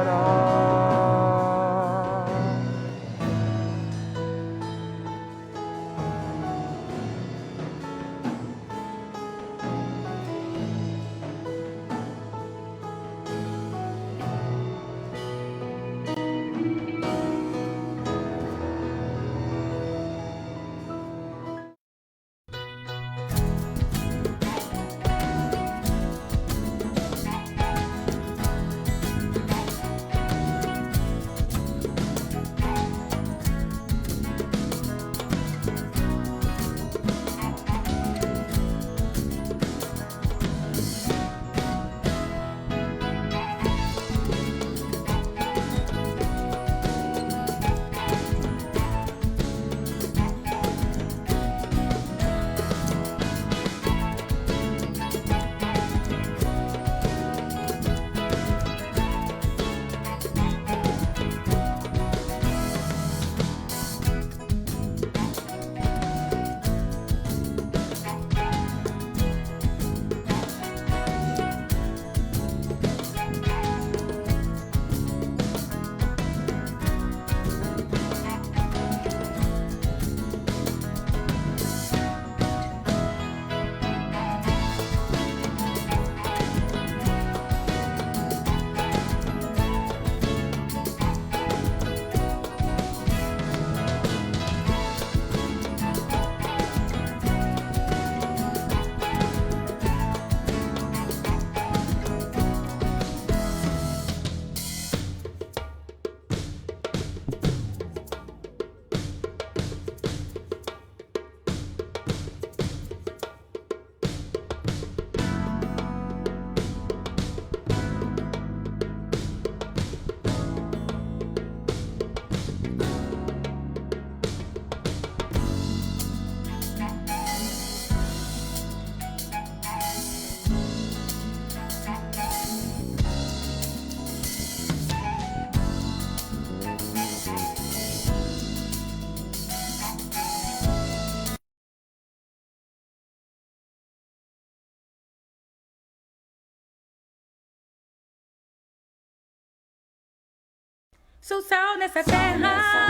Sou sal nessa terra,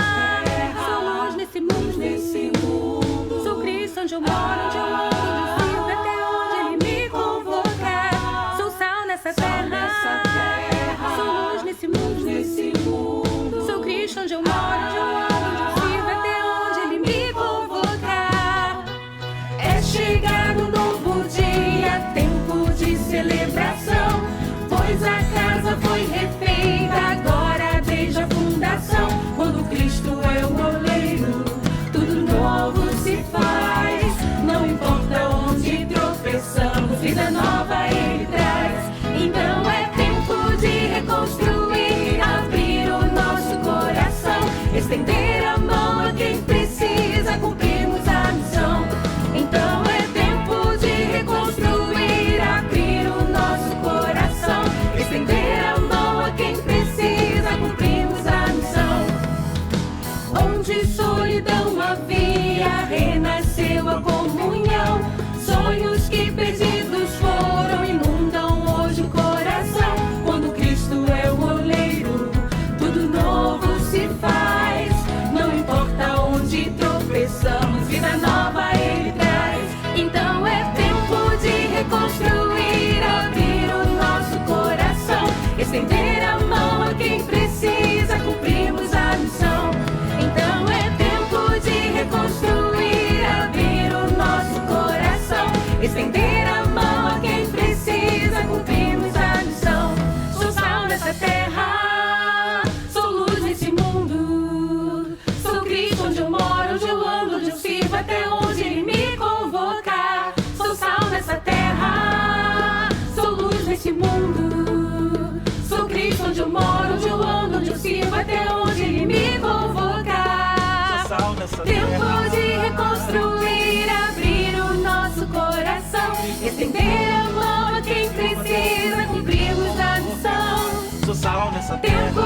sou luz nesse mundo. Sou Cristo onde eu moro, onde eu ando, onde eu sirvo, até onde Ele me convocar. Sou sal nessa terra, sou luz nesse mundo. Sou Cristo onde eu moro, onde eu ando, onde eu sirvo, até onde Ele me convocar. É chegado um novo dia, tempo de celebração, pois a casa foi refeita agora desde a fundação. Quando Cristo é o oleiro, tudo novo se faz. Não importa onde tropeçamos, vida nova Ele traz. Então é tempo de reconstruir, abrir o nosso coração, estender a mão a quem precisa, cumprirmos a missão. Então é tempo de reconstruir, abrir o nosso coração, estender a mão a quem precisa, cumprirmos a missão. Onde solidão havia, renasceu a comunhão. Sonhos que perdidos foram, inundam hoje o coração. Quando Cristo é o oleiro, tudo novo se faz. Não importa onde tropeçamos, vida nova Ele traz. Então é tempo de reconstruir, abrir o nosso coração, estender a mão a quem precisa, cumprirmos a missão. Então é tempo de reconstruir, abrir o nosso coração, estender a mão a quem precisa, cumprirmos a missão. Sou sal nessa terra, sou luz nesse mundo. Sou Cristo onde eu moro, onde eu ando, onde eu sirvo, até onde Ele me convocar. Sou sal nessa terra, sou luz nesse mundo. Sou Cristo onde eu moro, onde eu ando, onde eu sirvo, até onde Ele me convocar. Sou sal nessa Tempo de reconstruir, abrir o nosso coração, estender a mão a quem precisa, cumprirmos a missão. Sou sal nessa terra. Tempo